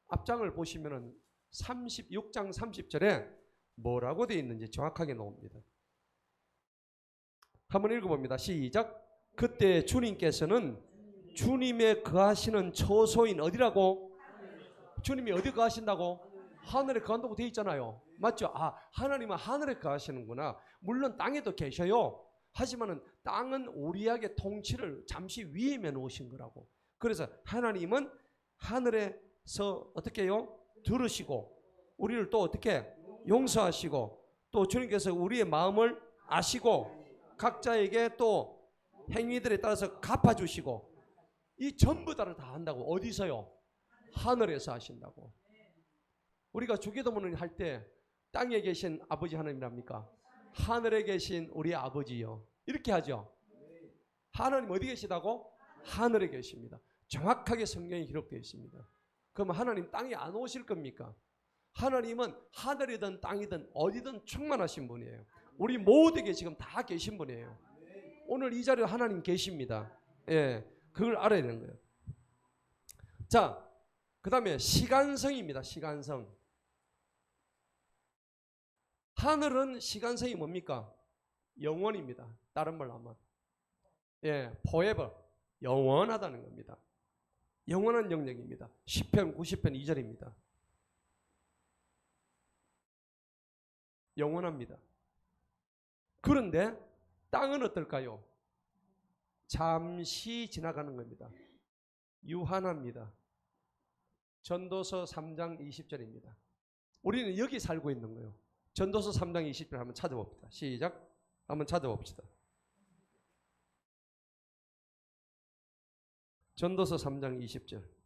앞장을 보시면은 6장 30절에 뭐라고 되어 있는지 정확하게 나옵니다. 한번 읽어봅니다. 시작. 그때 주님께서는 주님의 거하시는 처소인 어디라고? 주님이 어디 거하신다고? 하늘에 거한다고 되어 있잖아요. 맞죠? 아, 하나님은 하늘에 거하시는구나. 물론 땅에도 계셔요. 하지만은 땅은 우리에게 통치를 잠시 위임해 놓으신 거라고. 그래서 하나님은 하늘에서 어떻게 해요? 들으시고 우리를 또 어떻게 용서하시고 또 주님께서 우리의 마음을 아시고 각자에게 또 행위들에 따라서 갚아주시고 이 전부 다를 다 한다고. 어디서요? 하늘에서 하신다고. 우리가 주기도문을 할 때 땅에 계신 아버지 하나님이랍니까? 하늘에 계신 우리 아버지요. 이렇게 하죠. 하나님 어디 계시다고? 하늘에 계십니다. 정확하게 성경에 기록되어 있습니다. 그럼 하나님 땅에 안 오실 겁니까? 하나님은 하늘이든 땅이든 어디든 충만하신 분이에요. 우리 모두에게 지금 다 계신 분이에요. 오늘 이 자리에 하나님 계십니다. 예, 그걸 알아야 되는 거예요. 자, 그 다음에 시간성입니다. 시간성. 하늘은 시간성이 뭡니까? 영원입니다. 다른 말로 하면. 예, forever. 영원하다는 겁니다. 영원한 영역입니다. 시편 90편 2절입니다. 영원합니다. 그런데 땅은 어떨까요? 잠시 지나가는 겁니다. 유한합니다. 전도서 3장 20절입니다. 우리는 여기 살고 있는 거예요. 전도서 3장 20절 한번 찾아봅시다. 시작. 한번 찾아봅시다. 전도서 3장 20절.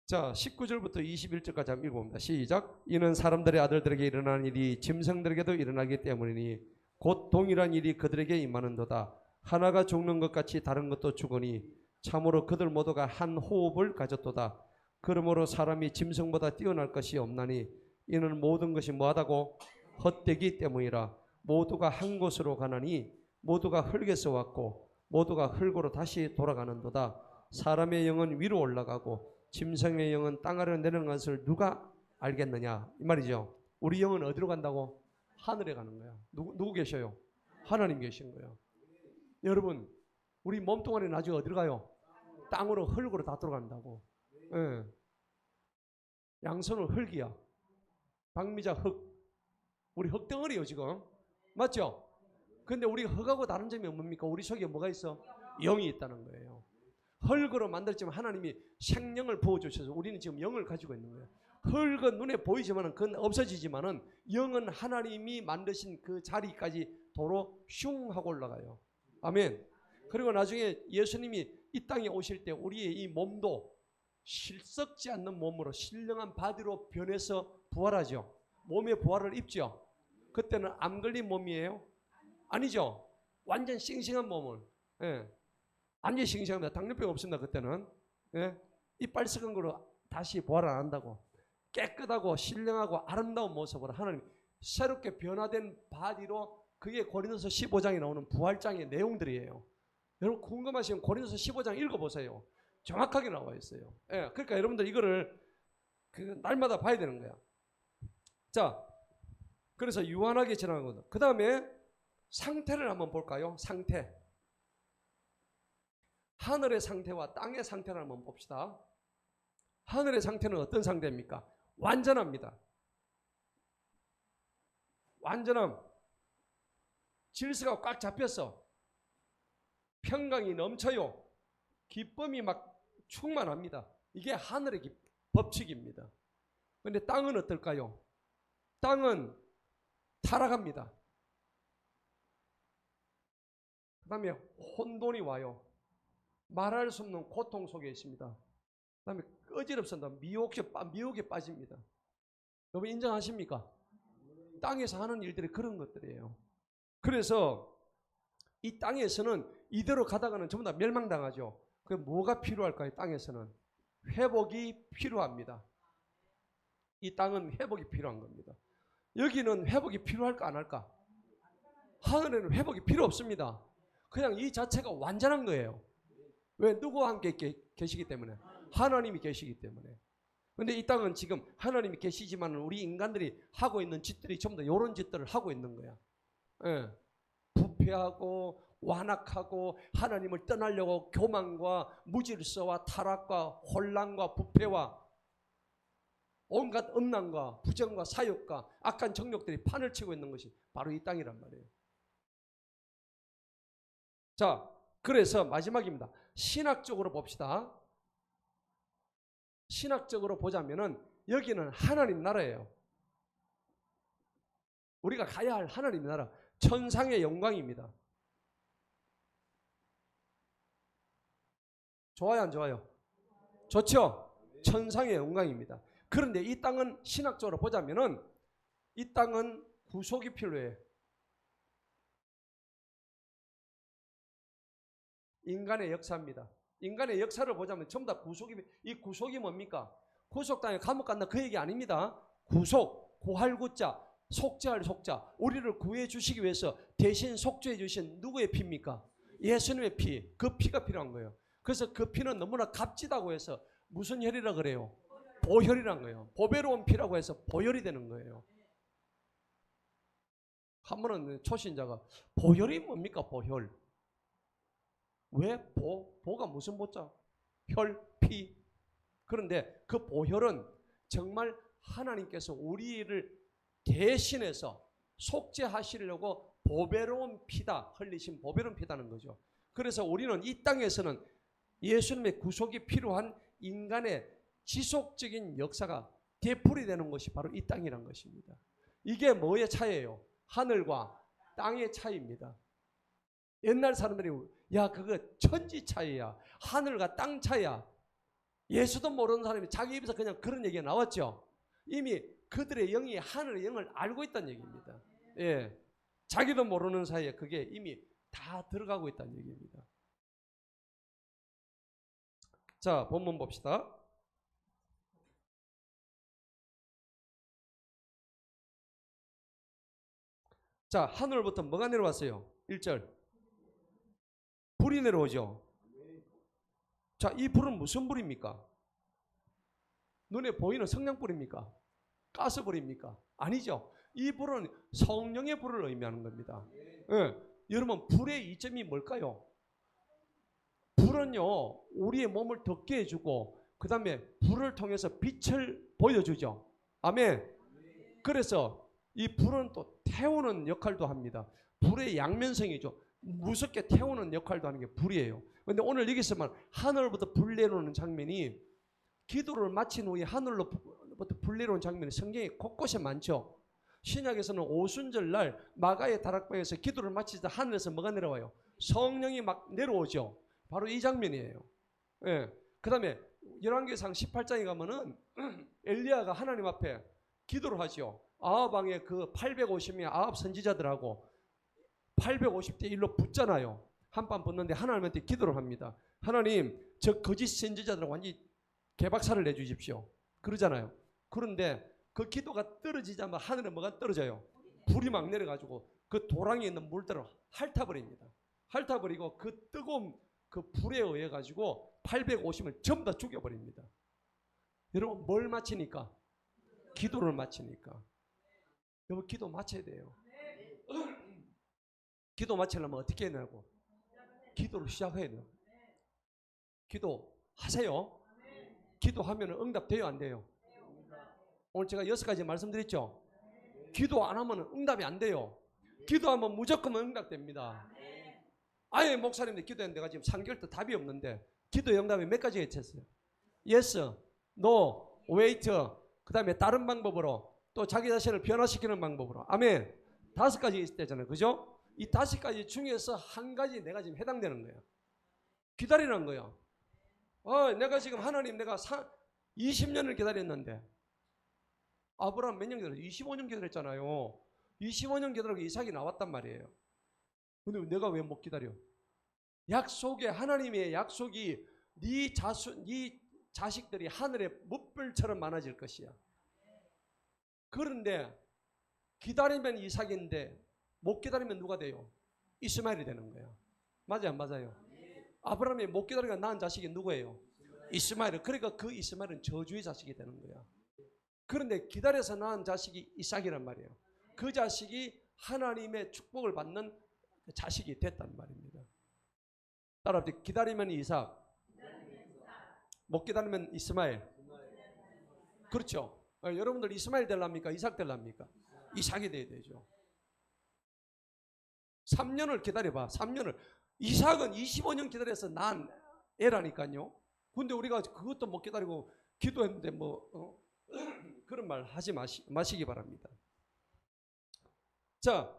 자, 19절부터 21절까지 한번 읽어봅니다. 시작. 이는 사람들의 아들들에게 일어나는 일이 짐승들에게도 일어나기 때문이니 곧 동일한 일이 그들에게 임하는도다. 하나가 죽는 것 같이 다른 것도 죽으니 참으로 그들 모두가 한 호흡을 가졌도다. 그러므로 사람이 짐승보다 뛰어날 것이 없나니 이는 모든 것이 뭐하다고? 헛되기 때문이라. 모두가 한 곳으로 가나니 모두가 흙에서 왔고 모두가 흙으로 다시 돌아가는도다. 사람의 영은 위로 올라가고 짐승의 영은 땅 아래로 내려가는 것을 누가 알겠느냐 이 말이죠. 우리 영은 어디로 간다고? 하늘에 가는 거야. 누구 계셔요? 하나님 계신 거예요. 여러분 우리 몸뚱아리 나중에 어디로 가요? 땅으로 흙으로 다 들어간다고. 예. 양손은 흙이야. 박미자 흙. 우리 흙덩어리요 지금. 맞죠? 근데 우리 흙하고 다른 점이 뭡니까? 우리 속에 뭐가 있어? 영이 있다는 거예요. 흙으로 만들지만 하나님이 생명을 부어주셔서 우리는 지금 영을 가지고 있는 거예요. 흙은 눈에 보이지만은 그건 없어지지만은 영은 하나님이 만드신 그 자리까지 도로 슝 하고 올라가요. 아멘. 그리고 나중에 예수님이 이 땅에 오실 때 우리의 이 몸도 실썩지 않는 몸으로 신령한 바디로 변해서 부활하죠. 몸의 부활을 입죠. 그때는 암 걸린 몸이에요? 아니죠. 완전 싱싱한 몸을. 예. 완전 싱싱합니다. 당뇨병 없습니다. 그때는. 예. 이빨 썩은 거로 다시 부활 안 한다고. 깨끗하고 신령하고 아름다운 모습으로 하나님 새롭게 변화된 바디로 그게 고린도서 15장에 나오는 부활장의 내용들이에요. 여러분 궁금하시면 고린도서 15장 읽어보세요. 정확하게 나와 있어요. 예. 그러니까 여러분들 이거를 날마다 봐야 되는 거야. 자, 그래서 유한하게 지나간 거다. 그 다음에 상태를 한번 볼까요? 상태. 하늘의 상태와 땅의 상태를 한번 봅시다. 하늘의 상태는 어떤 상태입니까? 완전합니다. 완전함. 질서가 꽉 잡혔어. 평강이 넘쳐요. 기쁨이 막 충만합니다. 이게 하늘의 법칙입니다. 그런데 땅은 어떨까요? 땅은 타락합니다. 그 다음에 혼돈이 와요. 말할 수 없는 고통 속에 있습니다. 그 다음에 어지럽습니다. 미혹에 빠집니다. 여러분 인정하십니까? 땅에서 하는 일들이 그런 것들이에요. 그래서 이 땅에서는 이대로 가다가는 전부 다 멸망당하죠. 그 뭐가 필요할까요? 땅에서는 회복이 필요합니다. 이 땅은 회복이 필요한 겁니다. 여기는 회복이 필요할까 안 할까? 하늘에는 회복이 필요 없습니다. 그냥 이 자체가 완전한 거예요. 왜? 누구와 함께 계시기 때문에. 하나님이 계시기 때문에. 근데 이 땅은 지금 하나님이 계시지만 우리 인간들이 하고 있는 짓들이 전부 다 이런 짓들을 하고 있는 거야. 예. 부패하고 완악하고 하나님을 떠나려고 교만과 무질서와 타락과 혼란과 부패와 온갖 음란과 부정과 사욕과 악한 정욕들이 판을 치고 있는 것이 바로 이 땅이란 말이에요. 자, 그래서 마지막입니다. 신학적으로 봅시다. 신학적으로 보자면은 여기는 하나님 나라예요. 우리가 가야 할 하나님 나라, 천상의 영광입니다. 좋아요, 안 좋아요? 좋죠? 천상의 영광입니다. 그런데 이 땅은 신학적으로 보자면은 이 땅은 구속이 필요해요. 인간의 역사입니다. 인간의 역사를 보자면 전부 다 이 구속이 뭡니까? 구속당해 감옥 간다 그 얘기 아닙니다. 구속, 구할 구자, 속죄할 속자, 우리를 구해 주시기 위해서 대신 속죄해 주신 누구의 피입니까? 예수님의 피. 그 피가 필요한 거예요. 그래서 그 피는 너무나 값지다고 해서 무슨 혈이라 그래요? 보혈이란 거예요. 보배로운 피라고 해서 보혈이 되는 거예요. 한 번은 초신자가 보혈이 뭡니까? 보혈. 왜? 보가 무슨 보자? 혈, 피. 그런데 그 보혈은 정말 하나님께서 우리를 대신해서 속죄하시려고 보배로운 피다, 흘리신 보배로운 피다는 거죠. 그래서 우리는 이 땅에서는 예수님의 구속이 필요한 인간의 지속적인 역사가 되풀이되는 것이 바로 이 땅이란 것입니다. 이게 뭐의 차이예요? 하늘과 땅의 차이입니다. 옛날 사람들이 야 그거 천지 차이야, 하늘과 땅 차이야. 예수도 모르는 사람이 자기 입에서 그냥 그런 얘기가 나왔죠. 이미 그들의 영이 하늘의 영을 알고 있다는 얘기입니다. 예, 자기도 모르는 사이에 그게 이미 다 들어가고 있다는 얘기입니다. 자, 본문 봅시다. 자, 하늘부터 뭐가 내려왔어요? 1절. 불이 내려오죠. 자, 이 불은 무슨 불입니까? 눈에 보이는 성냥불입니까? 가스불입니까? 아니죠. 이 불은 성령의 불을 의미하는 겁니다. 예, 여러분 불의 이점이 뭘까요? 불은요 우리의 몸을 덥게 해주고 그 다음에 불을 통해서 빛을 보여주죠. 아멘. 그래서 이 불은 또 태우는 역할도 합니다. 불의 양면성이죠. 무섭게 태우는 역할도 하는 게 불이에요. 그런데 오늘 여기서만 하늘부터 불 내려오는 장면이, 기도를 마친 후에 하늘로부터 불 내려오는 장면이 성경에 곳곳에 많죠. 신약에서는 오순절날 마가의 다락방에서 기도를 마치자 하늘에서 뭐가 내려와요? 성령이 막 내려오죠. 바로 이 장면이에요. 예. 그 다음에 열왕기상 18장에 가면은 엘리야가 하나님 앞에 기도를 하죠. 아합 왕의 그 850명의 아합 선지자들하고 850대 1로 붙잖아요. 한판 붙는데 하나님한테 기도를 합니다. 하나님, 저 거짓 선지자들은 완전히 개박살을 내주십시오. 그러잖아요. 그런데 그 기도가 떨어지자마자 하늘에 뭐가 떨어져요? 불이 막 내려가지고 그 도랑에 있는 물들을 핥아버립니다. 핥아버리고 그 뜨거운 그 불에 의해 가지고 850을 전부 다 죽여버립니다. 여러분 뭘 마치니까? 기도를 마치니까. 여러분 기도 마쳐야 돼요. 기도 마치려면 어떻게 해야 되고? 기도를 시작해야 돼요. 기도하세요. 기도하면 응답돼요, 안 돼요? 오늘 제가 6가지 말씀드렸죠? 기도 안 하면 응답이 안 돼요. 기도하면 무조건 응답됩니다. 아예 목사님들 기도했는데 내가 지금 3개월도 답이 없는데 기도 응답이 몇 가지가 있었어요? Yes, No, Wait, 그 다음에 다른 방법으로 또 자기 자신을 변화시키는 방법으로. 아멘. 5가지 있었잖아요. 그죠? 이 5가지 중에서 한 가지 내가 지금 해당되는 거예요. 기다리는 거예요. 내가 지금 하나님 내가 20년을 기다렸는데, 아브라함 몇 년 기다렸어요? 25년 기다렸잖아요. 25년 기다리고 이삭이 나왔단 말이에요. 근데 내가 왜 못 기다려? 약속에, 하나님의 약속이 네 자식들이 하늘의 뭇불처럼 많아질 것이야. 그런데 기다리면 이삭인데 못 기다리면 누가 돼요? 이스마엘이 되는 거야. 맞아요, 안 맞아요? 아브라함이 못 기다리고 낳은 자식이 누구예요? 이스마엘. 그러니까 그 이스마엘은 저주의 자식이 되는 거야. 그런데 기다려서 낳은 자식이 이삭이란 말이에요. 그 자식이 하나님의 축복을 받는 자식이 됐단 말입니다. 따라합시다. 기다리면 이삭, 못 기다리면 이스마엘. 그렇죠. 여러분들 이스마엘 될랍니까? 이삭 될랍니까? 이삭이 돼야 되죠. 3년을 기다려봐. 3년을. 이삭은 25년 기다려서 난 애라니까요. 근데 우리가 그것도 못 기다리고 기도했는데 그런 말 하지 마시기 바랍니다. 자,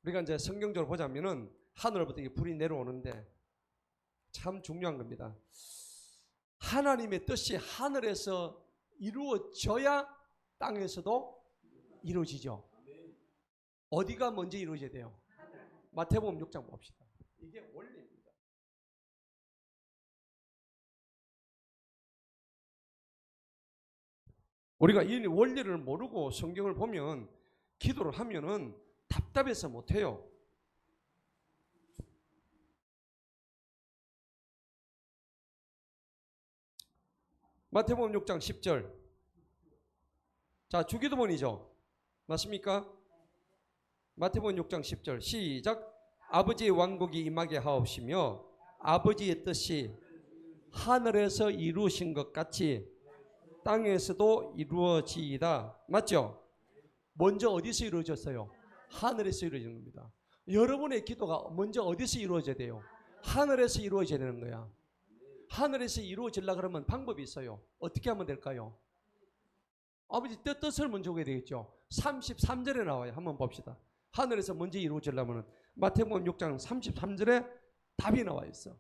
우리가 이제 성경적으로 보자면은 하늘로부터 불이 내려오는데 참 중요한 겁니다. 하나님의 뜻이 하늘에서 이루어져야 땅에서도 이루어지죠. 어디가 먼저 이루어져야 돼요? 마태복음 6장 봅시다. 이게 원리입니다. 우리가 이 원리를 모르고 성경을 보면, 기도를 하면은 답답해서 못해요. 마태복음 6장 10절. 자, 주기도문이죠. 맞습니까? 마태복음 6장 10절 시작. 아버지의 왕국이 임하게 하옵시며 아버지의 뜻이 하늘에서 이루어진 것 같이 땅에서도 이루어지이다. 맞죠? 먼저 어디서 이루어졌어요? 하늘에서 이루어지는 겁니다. 여러분의 기도가 먼저 어디서 이루어져야 돼요? 하늘에서 이루어져야 되는 거야. 하늘에서 이루어지려고 그러면 방법이 있어요. 어떻게 하면 될까요? 아버지 뜻을 먼저 보게 되겠죠. 33절에 나와요. 한번 봅시다. 하늘에서 먼저 이루어지려면 마태복음 6장 33절에 답이 나와 있어.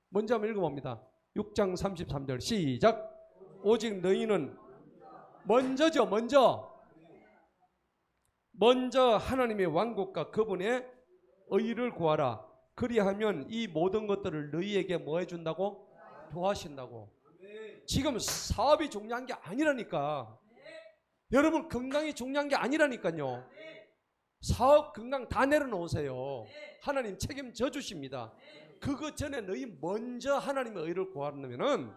먼저 한번 읽어봅니다. 6장 33절 시작. 오직 너희는 먼저죠. 먼저 하나님의 왕국과 그분의 의를 구하라. 그리하면 이 모든 것들을 너희에게 뭐 해준다고? 도하신다고. 지금 사업이 중요한 게 아니라니까. 여러분 건강이 중요한 게 아니라니까요. 사업 건강 다 내려놓으세요. 하나님 책임져 주십니다. 그거 전에 너희 먼저 하나님의 의를 구하려면은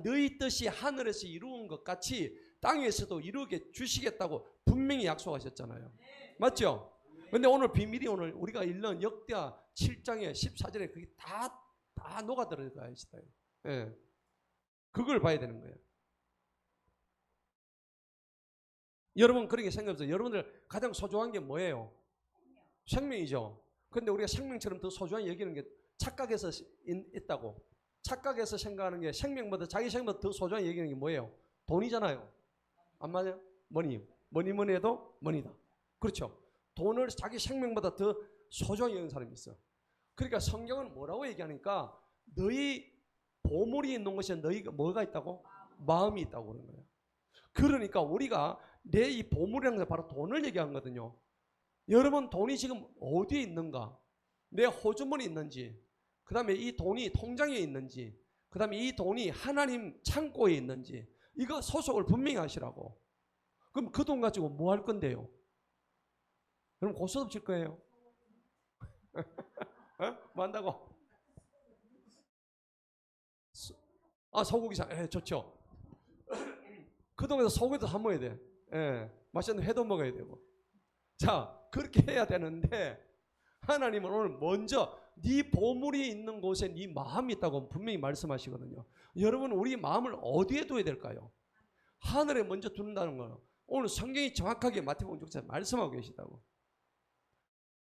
너희 뜻이 하늘에서 이루은 것 같이 땅에서도 이루게 주시겠다고 분명히 약속하셨잖아요. 맞죠? 근데 오늘 비밀이 오늘 우리가 읽는 역대하 7장에 14절에 그게 다 녹아 들어가 있어요. 예. 그걸 봐야 되는 거예요. 여러분 그렇게 생각해보세요. 여러분들 가장 소중한 게 뭐예요? 생명이죠. 근데 우리가 생명처럼 더 소중하게 여기는 게 착각해서 있다고. 착각해서 생각하는 게 생명보다 자기 생명보다 더 소중하게 여기는 게 뭐예요? 돈이잖아요. 안 맞아요? 뭐니 해도 머니다. 그렇죠. 돈을 자기 생명보다 더 소중하게 여기는 사람이 있어. 그러니까 성경은 뭐라고 얘기하니까 너희 보물이 있는 곳에 너희가 뭐가 있다고? 마음이 있다고 그러는 거예요. 그러니까 우리가 내 이 보물이라는 게 바로 돈을 얘기한 거거든요. 여러분 돈이 지금 어디에 있는가? 내 호주머니에 있는지, 그 다음에 이 돈이 통장에 있는지, 그 다음에 이 돈이 하나님 창고에 있는지, 이거 소속을 분명히 하시라고. 그럼 그 돈 가지고 뭐 할 건데요? 그럼 고소득 칠 거예요. 뭐 한다고? 소고기상. 좋죠. 그 돈에서 소고기도 사 먹어야 돼. 맛있는 회도 먹어야 되고. 자, 그렇게 해야 되는데 하나님은 오늘 먼저 네 보물이 있는 곳에 네 마음이 있다고 분명히 말씀하시거든요. 여러분 우리 마음을 어디에 둬야 될까요? 하늘에 먼저 둔다는 거예요. 오늘 성경이 정확하게 마태복음 6장에 말씀하고 계시다고.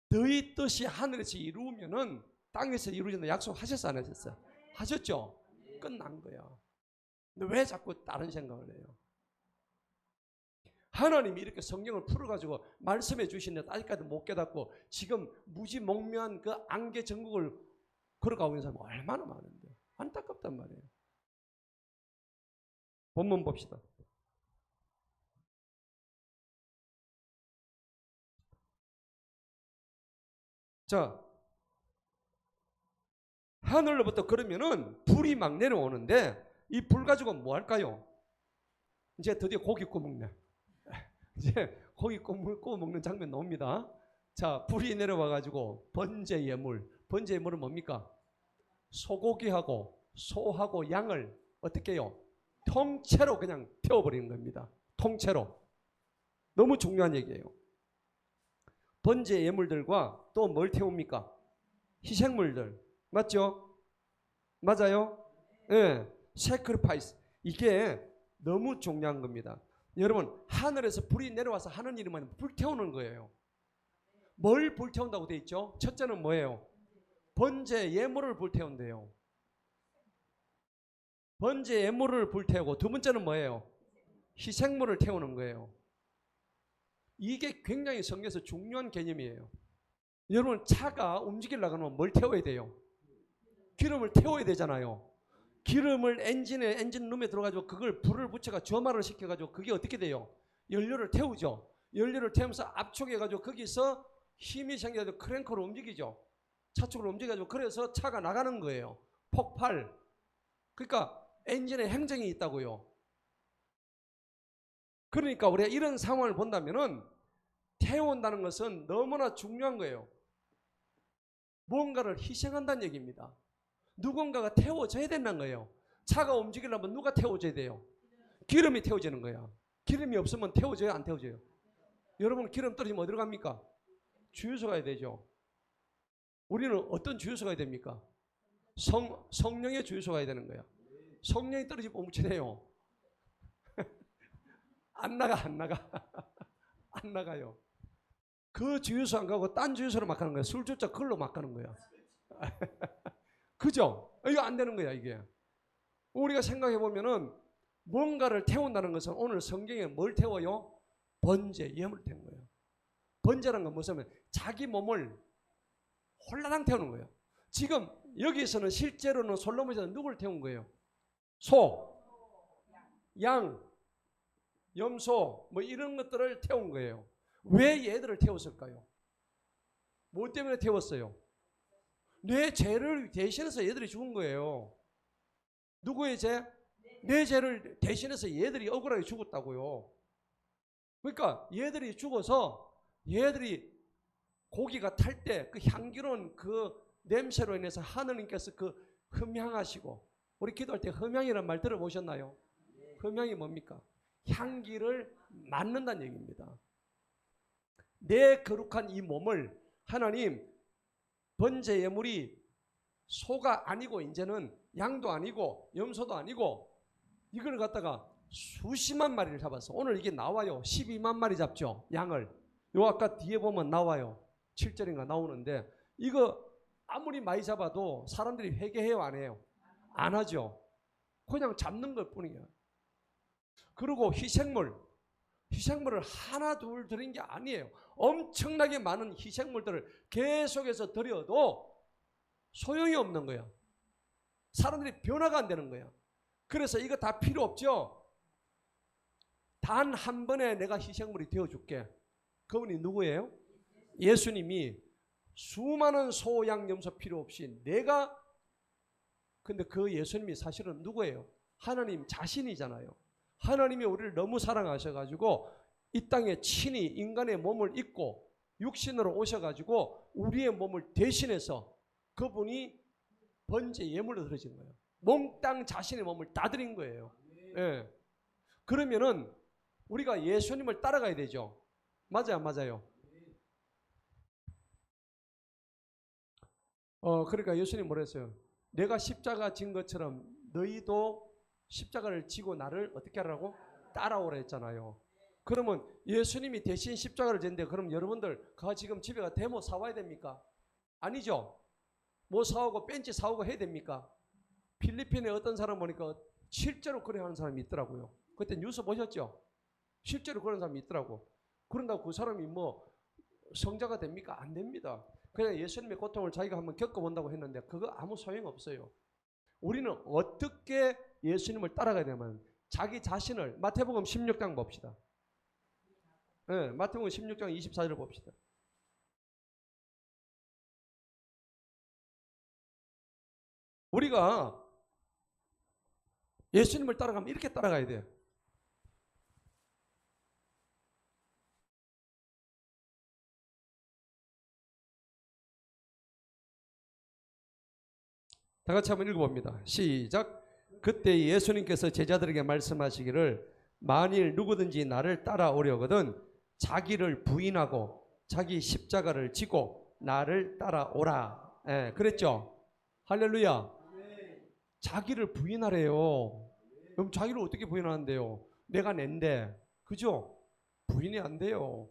너희 뜻이 하늘에서 이루면은 땅에서 이루어진다 약속하셨어 안 하셨어요? 하셨죠? 끝난 거야. 근데 왜 자꾸 다른 생각을 해요? 하나님이 이렇게 성경을 풀어가지고 말씀해 주시는데 아직까지 못 깨닫고 지금 무지몽매한 그 안개 전국을 걸어가고 있는 사람이 얼마나 많은데 안타깝단 말이에요. 본문 봅시다. 자, 하늘로부터 그러면은 불이 막 내려오는데 이 불 가지고 뭐 할까요? 이제 드디어 고기 구워 먹네. 이제 고기 구워 먹는 장면 나옵니다. 자, 불이 내려와 가지고 번제 예물. 번제 예물은 뭡니까? 소고기하고 소하고 양을 어떻게 해요? 통째로 그냥 태워버리는 겁니다. 통째로. 너무 중요한 얘기예요. 번제 예물들과 또 뭘 태웁니까? 희생물들. 맞죠? 맞아요? 예. sacrifice. 이게 너무 중요한 겁니다. 여러분 하늘에서 불이 내려와서 하는 일이 뭐냐면 불태우는 거예요. 뭘 불태운다고 돼 있죠? 첫째는 뭐예요? 번제 예물을 불태운대요. 번제 예물을 불태우고 두 번째는 뭐예요? 희생물을 태우는 거예요. 이게 굉장히 성경에서 중요한 개념이에요. 여러분 차가 움직이려고 하면 뭘 태워야 돼요? 기름을 태워야 되잖아요. 기름을 엔진룸에 들어가지고 그걸 불을 붙여가 점화를 시켜가지고 그게 어떻게 돼요? 연료를 태우죠. 연료를 태우면서 압축해가지고 거기서 힘이 생겨가지고 크랭크로 움직이죠. 차축으로 움직여가지고 그래서 차가 나가는 거예요. 폭발. 그러니까 엔진에 행정이 있다고요. 그러니까 우리가 이런 상황을 본다면은 태운다는 것은 너무나 중요한 거예요. 무언가를 희생한다는 얘기입니다. 누군가가 태워져야 된다는 거예요. 차가 움직이려면 누가 태워줘야 돼요? 기름이 태워지는 거야. 기름이 없으면 태워져요, 안 태워져요? 여러분, 기름 떨어지면 어디로 갑니까? 주유소 가야 되죠. 우리는 어떤 주유소 가야 됩니까? 성령의 주유소 가야 되는 거야. 성령이 떨어지면 뭉쳐내요. 안 나가. 안 나가요. 그 주유소 안 가고 딴 주유소로 막 가는 거야. 술주자 그걸로 막 가는 거야. 그죠? 이거 안 되는 거야, 이게. 우리가 생각해 보면은 뭔가를 태운다는 것은 오늘 성경에 뭘 태워요? 번제, 예물을 태우는 거예요. 번제라는 건 무엇이냐면 자기 몸을 홀라당 태우는 거예요. 지금 여기서는 실제로는 솔로몬에서는 누구를 태운 거예요? 소, 양, 염소 뭐 이런 것들을 태운 거예요. 왜 얘들을 태웠을까요? 뭐 때문에 태웠어요? 내 죄를 대신해서 얘들이 죽은 거예요. 누구의 죄? 내 죄를 대신해서 얘들이 억울하게 죽었다고요. 그러니까 얘들이 죽어서 얘들이 고기가 탈 때 그 향기로운 그 냄새로 인해서 하느님께서 그 흠향하시고, 우리 기도할 때 흠향이라는 말 들어보셨나요? 흠향이 뭡니까? 향기를 맡는다는 얘기입니다. 내 거룩한 이 몸을 하나님 번제 예물이 소가 아니고 이제는 양도 아니고 염소도 아니고 이걸 갖다가 수십만 마리를 잡아서 오늘 이게 나와요. 12만 마리 잡죠. 양을. 요 아까 뒤에 보면 나와요. 7절인가 나오는데 이거 아무리 많이 잡아도 사람들이 회개해요, 안 해요? 안 하죠. 그냥 잡는 것 뿐이에요. 그리고 희생물을 하나 둘 드린 게 아니에요. 엄청나게 많은 희생물들을 계속해서 드려도 소용이 없는 거야. 사람들이 변화가 안 되는 거야. 그래서 이거 다 필요 없죠. 단 한 번에 내가 희생물이 되어줄게. 그분이 누구예요? 예수님이 수많은 소, 양, 염소 필요 없이 근데 그 예수님이 사실은 누구예요? 하나님 자신이잖아요. 하나님이 우리를 너무 사랑하셔가지고 이 땅에 친히 인간의 몸을 입고 육신으로 오셔가지고 우리의 몸을 대신해서 그분이 번제 예물로 드려진 거예요. 몽땅 자신의 몸을 다 드린 거예요. 예. 그러면은 우리가 예수님을 따라가야 되죠. 맞아요, 맞아요. 그러니까 예수님 뭐라 했어요? 내가 십자가 진 것처럼 너희도 십자가를 지고 나를 어떻게 하라고? 따라오라 했잖아요. 그러면 예수님이 대신 십자가를 졌는데 그럼 여러분들 지금 집에 가 데모 사와야 됩니까? 아니죠. 뭐 사오고 벤치 사오고 해야 됩니까? 필리핀에 어떤 사람 보니까 실제로 그래 하는 사람이 있더라고요. 그때 뉴스 보셨죠? 실제로 그런 사람이 있더라고. 그런다고 그 사람이 뭐 성자가 됩니까? 안 됩니다. 그냥 예수님의 고통을 자기가 한번 겪어본다고 했는데 그거 아무 소용없어요. 우리는 어떻게 예수님을 따라가야 되냐면 자기 자신을 마태복음 16장 봅시다. 네, 마태복음 16장 24절을 봅시다. 우리가 예수님을 따라가면 이렇게 따라가야 돼요. 다 같이 한번 읽어봅니다. 시작. 그때 예수님께서 제자들에게 말씀하시기를 만일 누구든지 나를 따라오려거든 자기를 부인하고 자기 십자가를 지고 나를 따라오라. 예, 그랬죠? 할렐루야. 자기를 부인하래요. 그럼 자기를 어떻게 부인하는데요? 내가 낸데, 그죠? 부인이 안 돼요.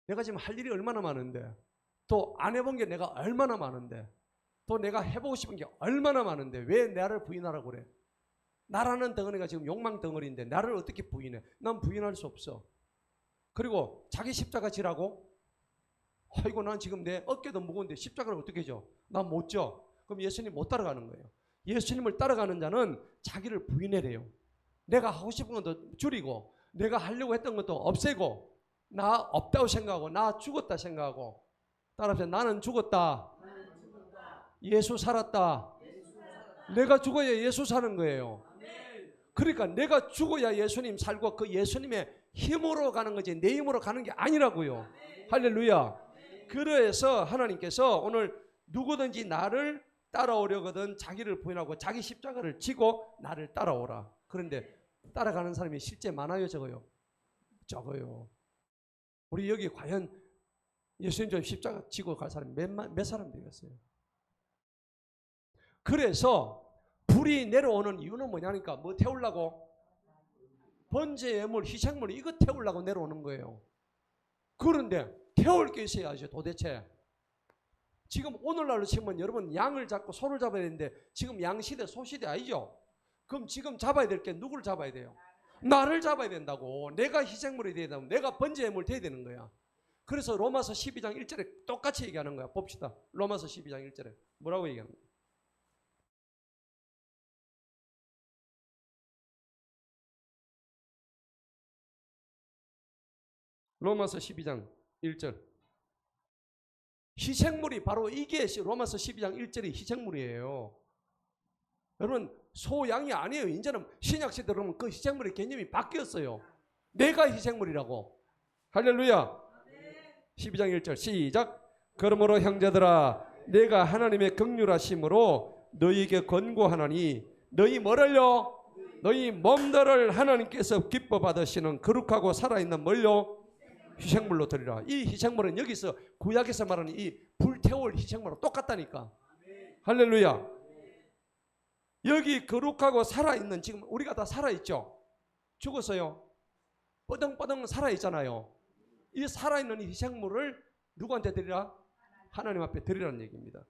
내가 지금 할 일이 얼마나 많은데, 또 안 해본 게 내가 얼마나 많은데, 또 내가 해보고 싶은 게 얼마나 많은데 왜 나를 부인하라고 그래? 나라는 덩어리가 지금 욕망 덩어리인데 나를 어떻게 부인해? 난 부인할 수 없어. 그리고 자기 십자가 지라고? 아이고 난 지금 내 어깨도 무거운데 십자가를 어떻게 져? 난 못 져. 그럼 예수님 못 따라가는 거예요. 예수님을 따라가는 자는 자기를 부인해래요. 내가 하고 싶은 것도 줄이고 내가 하려고 했던 것도 없애고 나 없다고 생각하고 나 죽었다 생각하고 따라서 나는 죽었다. 예수 살았다. 내가 죽어야 예수 사는 거예요. 그러니까 내가 죽어야 예수님 살고 그 예수님의 힘으로 가는 거지 내 힘으로 가는 게 아니라고요. 할렐루야. 그래서 하나님께서 오늘 누구든지 나를 따라오려거든 자기를 부인하고 자기 십자가를 지고 나를 따라오라. 그런데 따라가는 사람이 실제 많아요, 적어요? 적어요. 우리 여기 과연 예수님처럼 십자가 지고 갈 사람이 몇 사람 되겠어요? 그래서 불이 내려오는 이유는 뭐냐니까, 뭐 태우려고? 번제 예물, 희생물 이거 태우려고 내려오는 거예요. 그런데 태울 게 있어야죠. 도대체 지금 오늘날로 치면 여러분 양을 잡고 소를 잡아야 되는데 지금 양시대 소시대 아니죠? 그럼 지금 잡아야 될 게 누구를 잡아야 돼요? 나를 잡아야 된다고. 내가 희생물이 돼야 되고 내가 번제 예물 돼야 되는 거야. 그래서 로마서 12장 1절에 똑같이 얘기하는 거야. 봅시다. 로마서 12장 1절에 뭐라고 얘기하는 거야? 로마서 12장 1절. 희생물이 바로 이게 로마서 12장 1절이 희생물이에요. 여러분 소양이 아니에요. 이제는 신약시대 들어오면 그 희생물의 개념이 바뀌었어요. 내가 희생물이라고. 할렐루야. 12장 1절 시작. 그러므로 형제들아 내가 하나님의 긍휼하심으로 너희에게 권고하노니 너희 뭐를요? 너희 몸들을 하나님께서 기뻐 받으시는 거룩하고 살아있는 뭘요? 희생물로 드리라. 이 희생물은 여기서 구약에서 말하는 이 불태울 희생물로 똑같다니까. 할렐루야. 여기 거룩하고 살아있는, 지금 우리가 다 살아있죠? 죽었어요? 뻐덩뻐덩 살아있잖아요. 이 살아있는 이 희생물을 누구한테 드리라? 하나님 앞에 드리라는 얘기입니다.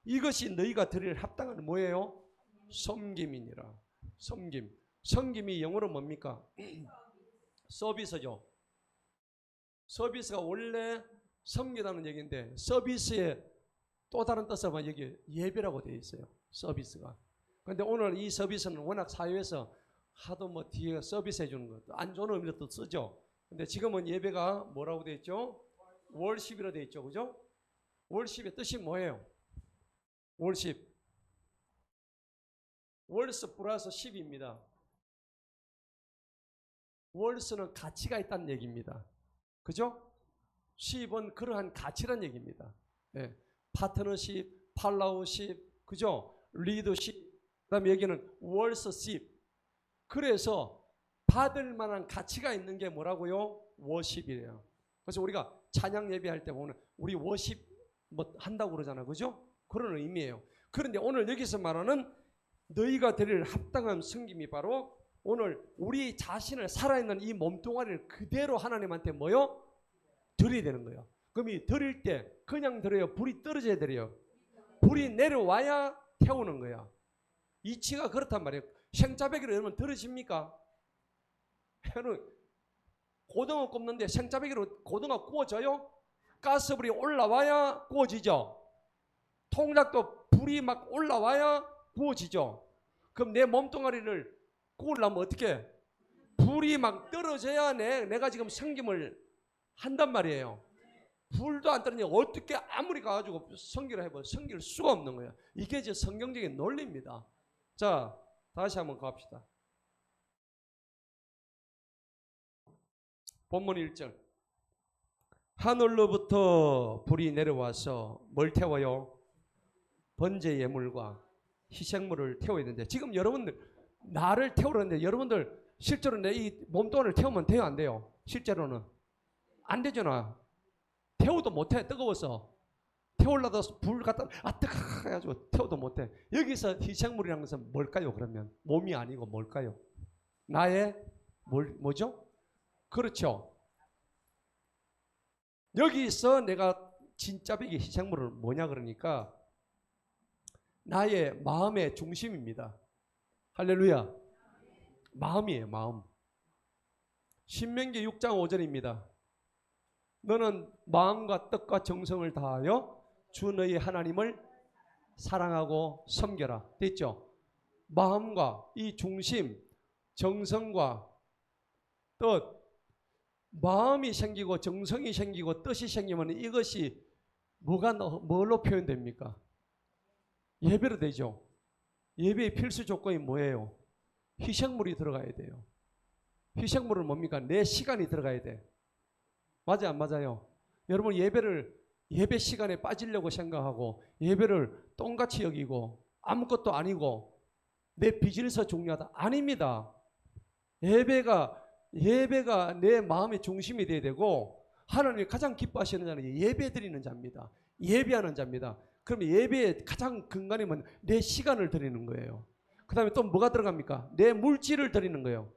이것이 너희가 드릴 합당한 뭐예요? 섬김이니라. 섬김. 섬김이 영어로 뭡니까? 서비스죠. 서비스가 원래 섬기다는 얘기인데 서비스의 또 다른 뜻은 여기 예배라고 되어 있어요. 서비스가. 그런데 오늘 이 서비스는 워낙 사회에서 하도 뭐 뒤에 서비스 해주는 것도 안 좋은 의미로 또 쓰죠. 근데 지금은 예배가 뭐라고 되어 있죠? 월십이라고 되어 있죠. 그죠? 월십의 뜻이 뭐예요? 월십. 월스 플러스 10입니다. 월스는 가치가 있다는 얘기입니다. 그죠? 10은 그러한 가치란 얘기입니다. 네. 파트너십, 팔로우십, 그죠? 리더십, 그 다음에 여기는 월스십. 그래서 받을 만한 가치가 있는 게 뭐라고요? 워십이래요. 그래서 우리가 찬양 예배할 때 보면 우리 워십 뭐 한다고 그러잖아요. 그죠? 그런 의미예요. 그런데 오늘 여기서 말하는 너희가 드릴 합당한 섬김이 바로 오늘 우리 자신을 살아있는 이 몸뚱아리를 그대로 하나님한테 뭐요? 드려야 되는 거예요. 그럼 이 드릴 때 그냥 드려요? 불이 떨어져야 드려요? 불이 내려와야 태우는 거야. 이치가 그렇단 말이에요. 생짜배기로 여러분 들으십니까? 해는 고등어 굽는데 생짜배기로 고등어 구워져요? 가스불이 올라와야 구워지죠. 통닭도 불이 막 올라와야 구워지죠. 그럼 내 몸뚱아리를 구우려면 어떻게? 불이 막 떨어져야 내가 지금 섬김을 한단 말이에요. 불도 안 떨어지니 어떻게 아무리 가가지고 섬기를 해봐 섬길 수가 없는 거예요. 이게 이제 성경적인 논리입니다. 자, 다시 한번 갑시다. 본문 1절. 하늘로부터 불이 내려와서 뭘 태워요? 번제 예물과 희생물을 태워야 되는데 지금 여러분들 나를 태우려는데 여러분들 실제로 내 이 몸뚱아리를 태우면 돼요? 안 돼요? 실제로는 안 되잖아. 태워도 못해. 뜨거워서. 태우려다 불 갖다 뜨거 해가지고 태워도 못해. 여기서 희생물이라는 것은 뭘까요? 그러면 몸이 아니고 뭘까요? 나의 뭐죠? 그렇죠. 여기서 내가 진짜 백의 희생물은 뭐냐 그러니까 나의 마음의 중심입니다. 할렐루야. 마음이에요. 마음. 신명기 6장 5절입니다. 너는 마음과 뜻과 정성을 다하여 주 너희 하나님을 사랑하고 섬겨라. 됐죠? 마음과 이 중심, 정성과 뜻, 마음이 생기고 정성이 생기고 뜻이 생기면 이것이 뭘로 표현됩니까? 예배로 되죠. 예배의 필수 조건이 뭐예요? 희생물이 들어가야 돼요. 희생물은 뭡니까? 내 시간이 들어가야 돼. 맞아요, 안 맞아요? 여러분 예배를 예배 시간에 빠지려고 생각하고 예배를 똥같이 여기고 아무것도 아니고 내 비즈니스가 중요하다. 아닙니다. 예배가 내 마음의 중심이 돼야 되고 하나님이 가장 기뻐하시는 자는 예배 드리는 자입니다. 예배하는 자입니다. 그럼 예배의 가장 근간이 뭐냐? 내 시간을 드리는 거예요. 그 다음에 또 뭐가 들어갑니까? 내 물질을 드리는 거예요.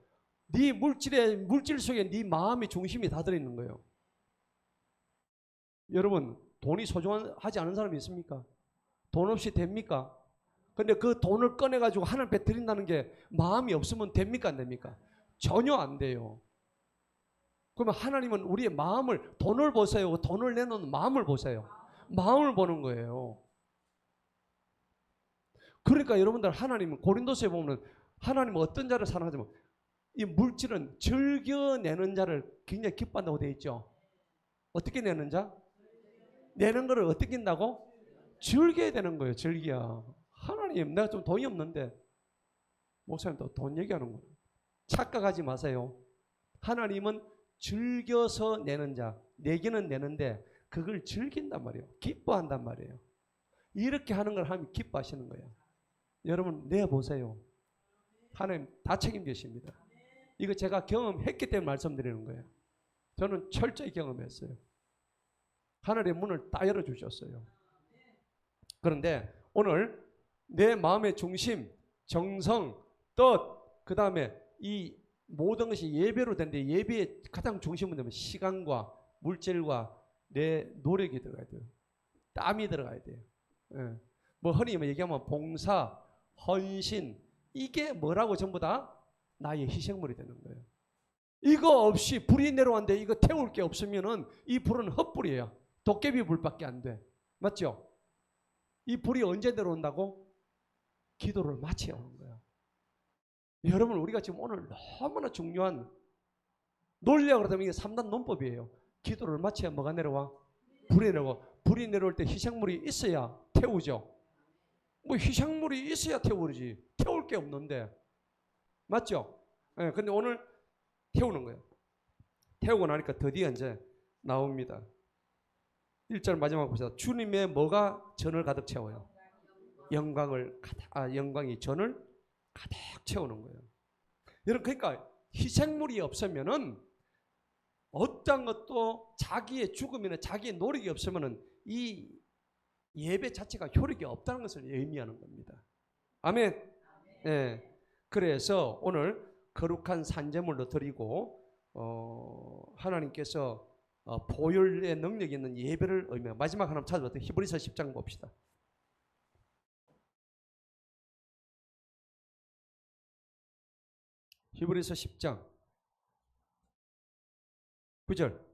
네 물질 속에 네 마음의 중심이 다 들어있는 거예요. 여러분, 돈이 소중하지 않은 사람이 있습니까? 돈 없이 됩니까? 근데 그 돈을 꺼내가지고 하나님 앞에 드린다는 게 마음이 없으면 됩니까? 안 됩니까? 전혀 안 돼요. 그러면 하나님은 우리의 마음을, 돈을 보세요. 돈을 내놓는 마음을 보세요. 마음을 보는 거예요. 그러니까 여러분들 하나님은 고린도서에 보면 하나님은 어떤 자를 사랑하지만 이 물질은 즐겨내는 자를 굉장히 기뻐한다고 되어 있죠. 어떻게 내는 자? 내는 거를 어떻게 한다고? 즐겨야 되는 거예요. 즐겨. 하나님, 내가 좀 돈이 없는데 목사님 또 돈 얘기하는 거예요. 착각하지 마세요. 하나님은 즐겨서 내는 자, 내기는 내는데 그걸 즐긴단 말이에요. 기뻐한단 말이에요. 이렇게 하는 걸 하나님 기뻐하시는 거예요. 여러분 내보세요. 하나님 다 책임지십니다. 이거 제가 경험했기 때문에 말씀드리는 거예요. 저는 철저히 경험했어요. 하늘의 문을 다 열어주셨어요. 그런데 오늘 내 마음의 중심, 정성, 뜻, 그 다음에 이 모든 것이 예배로 되는데 예배의 가장 중심은 되면 시간과 물질과 내 노력이 들어가야 돼요. 땀이 들어가야 돼요. 예. 뭐 흔히 얘기하면 봉사, 헌신, 이게 뭐라고 전부 다 나의 희생물이 되는 거예요. 이거 없이 불이 내려왔는데 이거 태울 게 없으면은 이 불은 헛불이에요. 도깨비 불밖에 안 돼. 맞죠? 이 불이 언제 내려온다고? 기도를 마쳐야 오는 거예요. 여러분 우리가 지금 오늘 너무나 중요한 논리라고 그러면 이게 3단 논법이에요. 기도를 마쳐야 뭐가 내려와? 불이 내려와. 불이 내려올 때 희생물이 있어야 태우죠. 뭐 희생물이 있어야 태우지. 태울 게 없는데. 맞죠? 예, 근데 오늘 태우는 거예요. 태우고 나니까 드디어 이제 나옵니다. 1절 마지막 보세요. 주님의 뭐가 전을 가득 채워요? 영광이 전을 가득 채우는 거예요. 여러분 그러니까 희생물이 없으면은 어떤 것도 자기의 죽음이나 자기의 노력이 없으면은 이 예배 자체가 효력이 없다는 것을 의미하는 겁니다. 아멘. 네. 그래서 오늘 거룩한 산제물로 드리고 하나님께서 보혈의 능력이 있는 예배를 의미합니다. 마지막 하나 찾아봤더니 히브리서 10장 봅시다. 히브리서 10장 9절.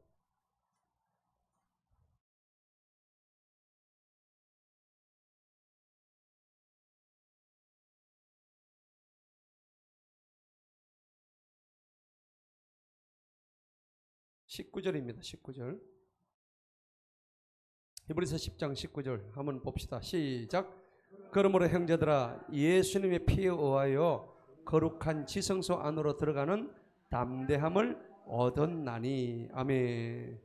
(19절입니다) 19절. 히브리서 10장 19절 한번 봅시다. 시작. 그러므로 형제들아 예수님의 피에 의하여 거룩한 지성소 안으로 들어가는 담대함을 얻었나니. 아멘.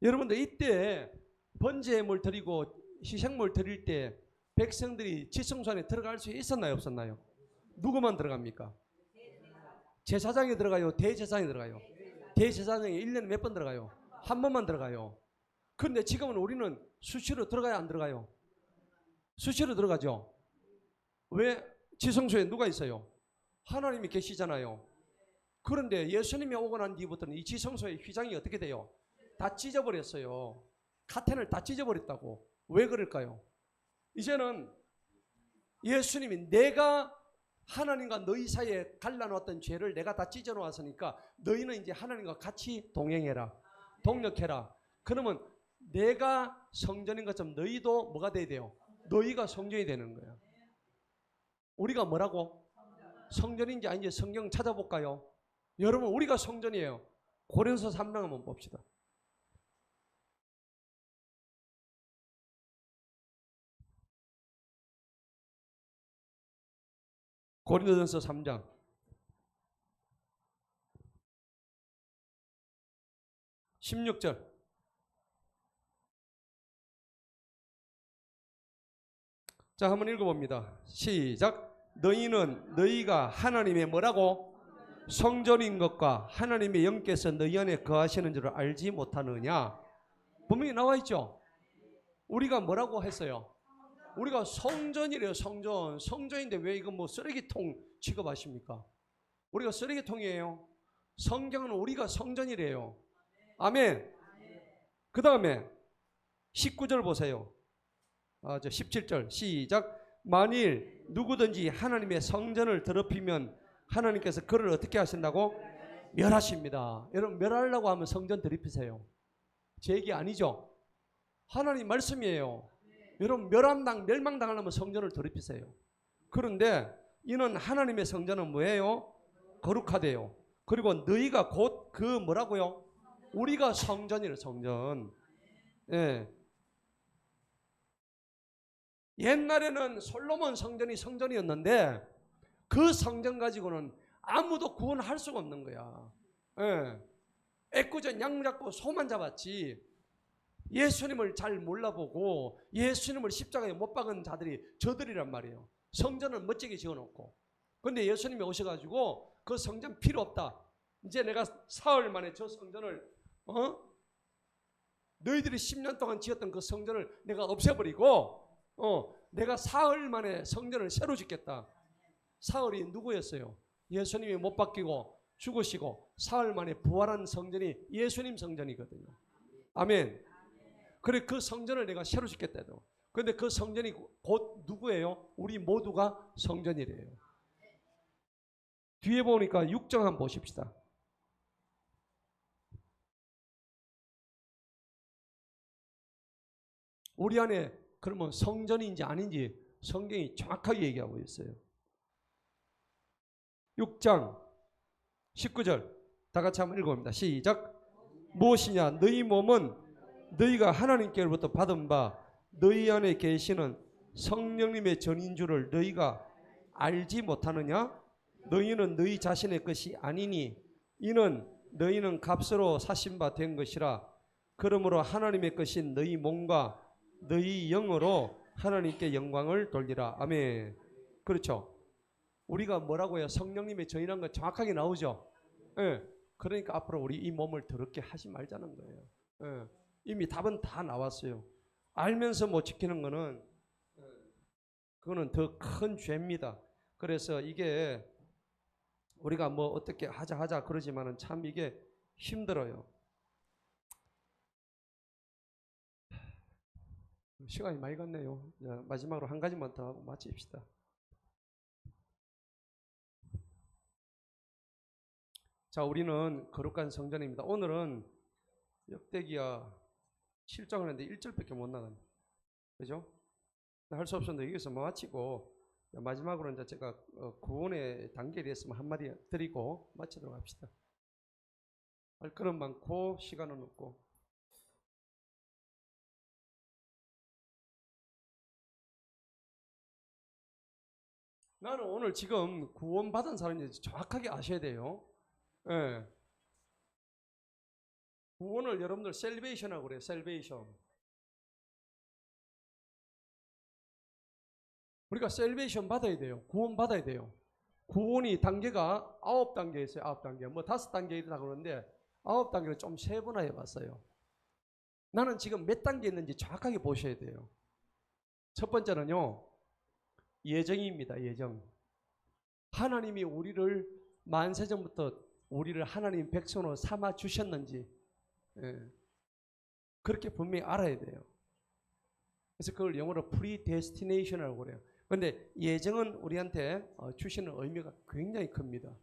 여러분들 이때 번제물 드리고 희생물 드릴 때 백성들이 지성소 안에 들어갈 수 있었나요? 없었나요? 누구만 들어갑니까? 제사장이 들어가요? 대제사장이 들어가요? 대제사장이 1년에 몇 번 들어가요? 한 번만 들어가요. 그런데 지금은 우리는 수시로 들어가야 안 들어가요? 수시로 들어가죠. 왜? 지성소에 누가 있어요? 하나님이 계시잖아요. 그런데 예수님이 오고 난 뒤부터는 이 지성소의 휘장이 어떻게 돼요? 다 찢어버렸어요. 카텐을 다 찢어버렸다고. 왜 그럴까요? 이제는 예수님이 내가 하나님과 너희 사이에 갈라놓았던 죄를 내가 다 찢어놓았으니까 너희는 이제 하나님과 같이 동행해라. 동력해라. 그러면 내가 성전인 것처럼 너희도 뭐가 돼야 돼요? 너희가 성전이 되는 거예요. 우리가 뭐라고? 성전인지 아닌지 성경 찾아볼까요? 여러분 우리가 성전이에요. 고린도서 3장 한번 봅시다. 고린도전서 3장 16절. 자, 한번 읽어봅니다. 시작. 너희는 너희가 하나님의 뭐라고? 성전인 것과 하나님의 영께서 너희 안에 거하시는 줄을 알지 못하느냐? 분명히 나와 있죠. 우리가 뭐라고 했어요? 우리가 성전이래요. 성전. 성전인데 왜 이거 뭐 쓰레기통 취급하십니까? 우리가 쓰레기통이에요. 성경은 우리가 성전이래요. 아멘. 그 다음에 19절 보세요. 17절 시작. 만일 누구든지 하나님의 성전을 더럽히면 하나님께서 그를 어떻게 하신다고? 멸하십니다. 여러분, 멸하려고 하면 성전 더럽히세요. 제 얘기 아니죠? 하나님 말씀이에요. 여러분, 멸망당하려면 성전을 더럽히세요. 그런데 이는 하나님의 성전은 뭐예요? 거룩하대요. 그리고 너희가 곧 그 뭐라고요? 우리가 성전이래. 성전. 예. 옛날에는 솔로몬 성전이 성전이었는데 그 성전 가지고는 아무도 구원할 수가 없는 거야. 예. 애꿎은 양 잡고 소만 잡았지 예수님을 잘 몰라보고 예수님을 십자가에 못 박은 자들이 저들이란 말이에요. 성전을 멋지게 지어놓고. 근데 예수님이 오셔가지고 그 성전 필요 없다. 이제 내가 사흘 만에 저 성전을 너희들이 10년 동안 지었던 그 성전을 내가 없애버리고 내가 사흘 만에 성전을 새로 짓겠다. 사흘이 누구였어요? 예수님이 못 박히고 죽으시고 사흘 만에 부활한 성전이 예수님 성전이거든요. 아멘. 그래 그 성전을 내가 새로 짓겠다. 그런데 그 성전이 곧 누구예요? 우리 모두가 성전이래요. 뒤에 보니까 6장 한번 보십시다. 우리 안에 그러면 성전인지 아닌지 성경이 정확하게 얘기하고 있어요. 6장 19절 다 같이 한번 읽어봅니다. 시작. 무엇이냐? 너희 몸은 너희가 하나님께로부터 받은 바 너희 안에 계시는 성령님의 전인 줄을 너희가 알지 못하느냐? 너희는 너희 자신의 것이 아니니 이는 너희는 값으로 사신 바 된 것이라. 그러므로 하나님의 것인 너희 몸과 너희 영으로 하나님께 영광을 돌리라. 아멘. 그렇죠. 우리가 뭐라고요? 성령님의 전이라는 건 정확하게 나오죠. 예. 그러니까 앞으로 우리 이 몸을 더럽게 하지 말자는 거예요. 예. 이미 답은 다 나왔어요. 알면서 못 지키는 거는 그거는 더 큰 죄입니다. 그래서 이게 우리가 뭐 어떻게 하자 그러지만은 참 이게 힘들어요. 시간이 많이 갔네요. 마지막으로 한 가지만 더 하고 마칩시다. 자, 우리는 거룩한 성전입니다. 오늘은 역대기야 7장을 했는데 1절밖에 못 나간. 그죠? 할 수 없었는데 여기서 마치고 마지막으로 이제 제가 구원의 단계에 대해서 한마디 드리고 마치도록 합시다. 할 것은 많고 시간은 없고. 나는 오늘 지금 구원받은 사람인지 정확하게 아셔야 돼요. 예. 구원을 여러분들 셀베이션이라고 그래요. 셀베이션. 우리가 셀베이션 받아야 돼요. 구원 받아야 돼요. 구원이 단계가 9단계 있어요. 9단계. 뭐 5단계 있다고 그러는데 9단계를 좀 세분화해 봤어요. 나는 지금 몇 단계 있는지 정확하게 보셔야 돼요. 첫 번째는요. 예정입니다. 예정. 하나님이 우리를 만세전부터 우리를 하나님 백성으로 삼아 주셨는지 그렇게 분명히 알아야 돼요. 그래서 그걸 영어로 predestination이라고 그래요. 그런데 예정은 우리한테 주시는 의미가 굉장히 큽니다.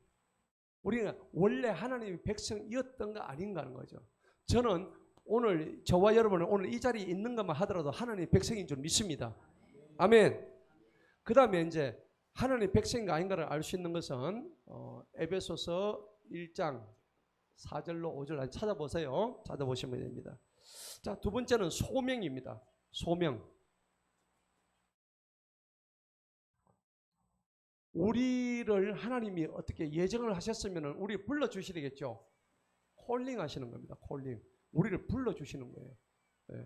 우리는 원래 하나님의 백성이었던가 아닌가 하는 거죠. 저는 오늘 저와 여러분은 오늘 이 자리에 있는 것만 하더라도 하나님의 백성인 줄 믿습니다. 아멘. 그 다음에 이제 하나님의 백성인가 아닌가를 알 수 있는 것은 에베소서 1장 4절로 5절 찾아보세요. 찾아보시면 됩니다. 자, 두 번째는 소명입니다. 소명. 우리를 하나님이 어떻게 예정을 하셨으면 우리 불러주시겠죠. 콜링 하시는 겁니다. 콜링. 우리를 불러주시는 거예요. 네.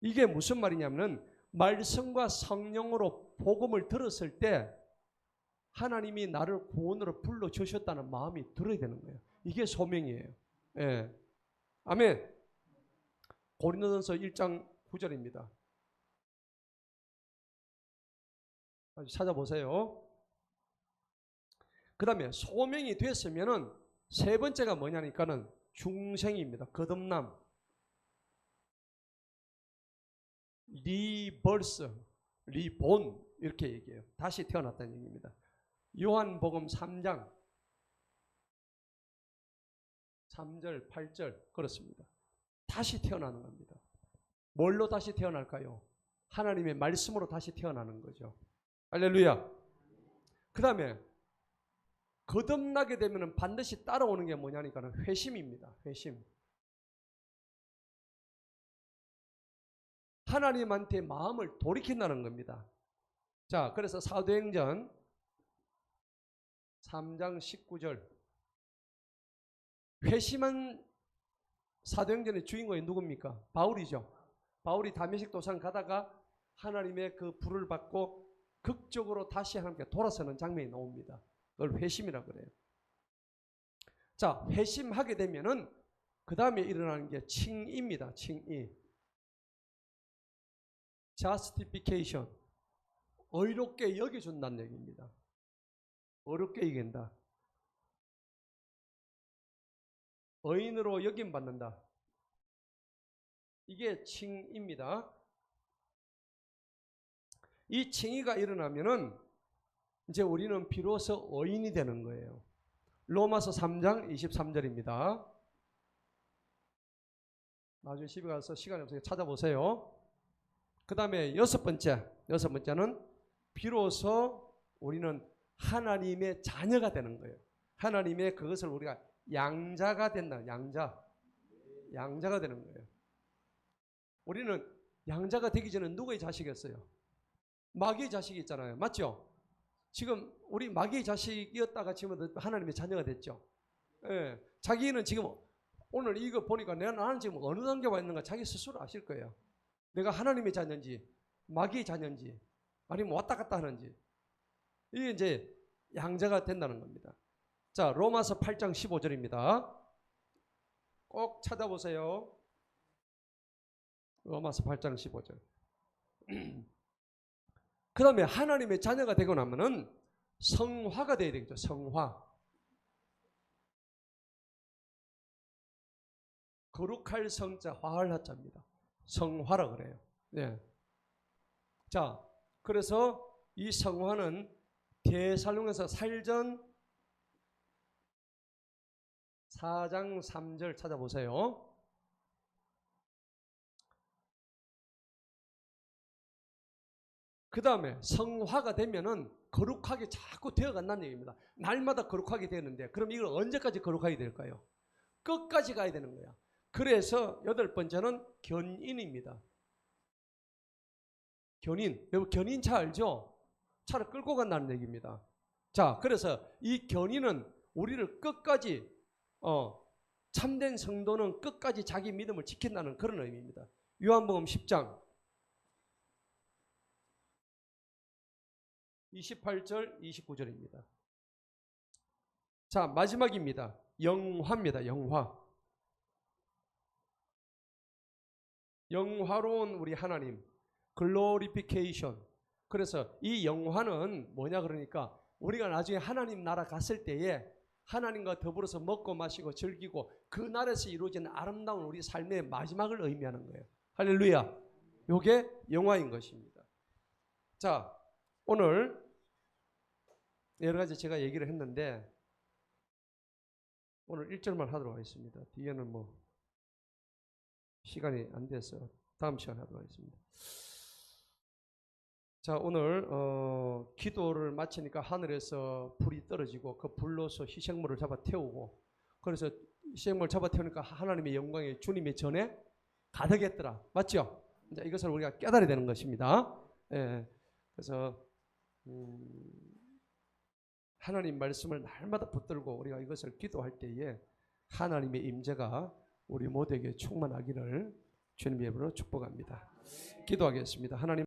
이게 무슨 말이냐면 말씀과 성령으로 복음을 들었을 때 하나님이 나를 구원으로 불러주셨다는 마음이 들어야 되는 거예요. 이게 소명이에요. 예. 아멘. 고린도전서 1장 9절입니다. 찾아보세요. 그 다음에 소명이 됐으면은 세 번째가 뭐냐니까는 중생입니다. 거듭남. 리버스, 리본 이렇게 얘기해요. 다시 태어났다는 얘기입니다. 요한복음 3장 3절, 8절 그렇습니다. 다시 태어나는 겁니다. 뭘로 다시 태어날까요? 하나님의 말씀으로 다시 태어나는 거죠. 할렐루야. 그 다음에 거듭나게 되면 반드시 따라오는 게 뭐냐니까는 회심입니다. 회심. 하나님한테 마음을 돌이킨다는 겁니다. 자, 그래서 사도행전 3장 19절. 회심한 사도행전의 주인공이 누굽니까? 바울이죠. 바울이 다메섹 도상 가다가 하나님의 그 불을 받고 극적으로 다시 하나님께 돌아서는 장면이 나옵니다. 그걸 회심이라고 그래요. 자, 회심하게 되면은 그 다음에 일어나는 게 칭의입니다. 칭의. justification. 의롭게 여겨준다는 얘기입니다. 의롭게 여긴다. 의인으로 여김받는다. 이게 칭의입니다. 이 칭의가 일어나면은 이제 우리는 비로소 의인이 되는 거예요. 로마서 3장 23절입니다. 나중에 집에 가서 시간이 없으니까 찾아보세요. 그 다음에 여섯 번째는 비로소 우리는 하나님의 자녀가 되는 거예요. 하나님의 그것을 우리가 양자가 된다. 양자가 되는 거예요. 우리는 양자가 되기 전에 누구의 자식이었어요? 마귀의 자식이 있잖아요. 맞죠? 지금 우리 마귀의 자식이었다가 지금 하나님의 자녀가 됐죠. 예. 자기는 지금 오늘 이거 보니까 나는 지금 어느 단계에 와 있는가 자기 스스로 아실 거예요. 내가 하나님의 자녀인지 마귀의 자녀인지 아니면 왔다 갔다 하는지. 이게 이제 양자가 된다는 겁니다. 자, 로마서 8장 15절입니다. 꼭 찾아보세요. 로마서 8장 15절. 그 다음에 하나님의 자녀가 되고 나면은 성화가 되어야 되겠죠. 성화. 거룩할 성자, 화할 하자입니다. 성화라 그래요. 네. 자, 그래서 이 성화는 데살로니가서 살전 4장 3절 찾아보세요. 그 다음에 성화가 되면은 거룩하게 자꾸 되어간다는 얘기입니다. 날마다 거룩하게 되는데 그럼 이걸 언제까지 거룩하게 될까요? 끝까지 가야 되는 거야. 그래서 여덟 번째는 견인입니다. 견인. 여러분 견인 차 알죠? 차를 끌고 간다는 얘기입니다. 자, 그래서 이 견인은 우리를 끝까지 참된 성도는 끝까지 자기 믿음을 지킨다는 그런 의미입니다. 요한복음 10장 28절 29절입니다. 자, 마지막입니다. 영화입니다. 영화. 영화로운 우리 하나님. 글로리피케이션. 그래서 이 영화는 뭐냐 그러니까 우리가 나중에 하나님 나라 갔을 때에 하나님과 더불어서 먹고 마시고 즐기고 그 날에서 이루어지는 아름다운 우리 삶의 마지막을 의미하는 거예요. 할렐루야. 요게 영화인 것입니다. 자, 오늘 여러 가지 제가 얘기를 했는데 오늘 1절만 하도록 하겠습니다. 뒤에는 뭐 시간이 안 돼서 다음 시간에 하도록 하겠습니다. 자, 오늘 기도를 마치니까 하늘에서 불이 떨어지고 그 불로서 희생물을 잡아 태우고 그래서 희생물을 잡아 태우니까 하나님의 영광이 주님의 전에 가득했더라. 맞죠? 이제 이것을 우리가 깨달아야 되는 것입니다. 예. 그래서 하나님 말씀을 날마다 붙들고 우리가 이것을 기도할 때에 하나님의 임재가 우리 모두에게 충만하기를 주님의 이름으로 축복합니다. 기도하겠습니다. 하나님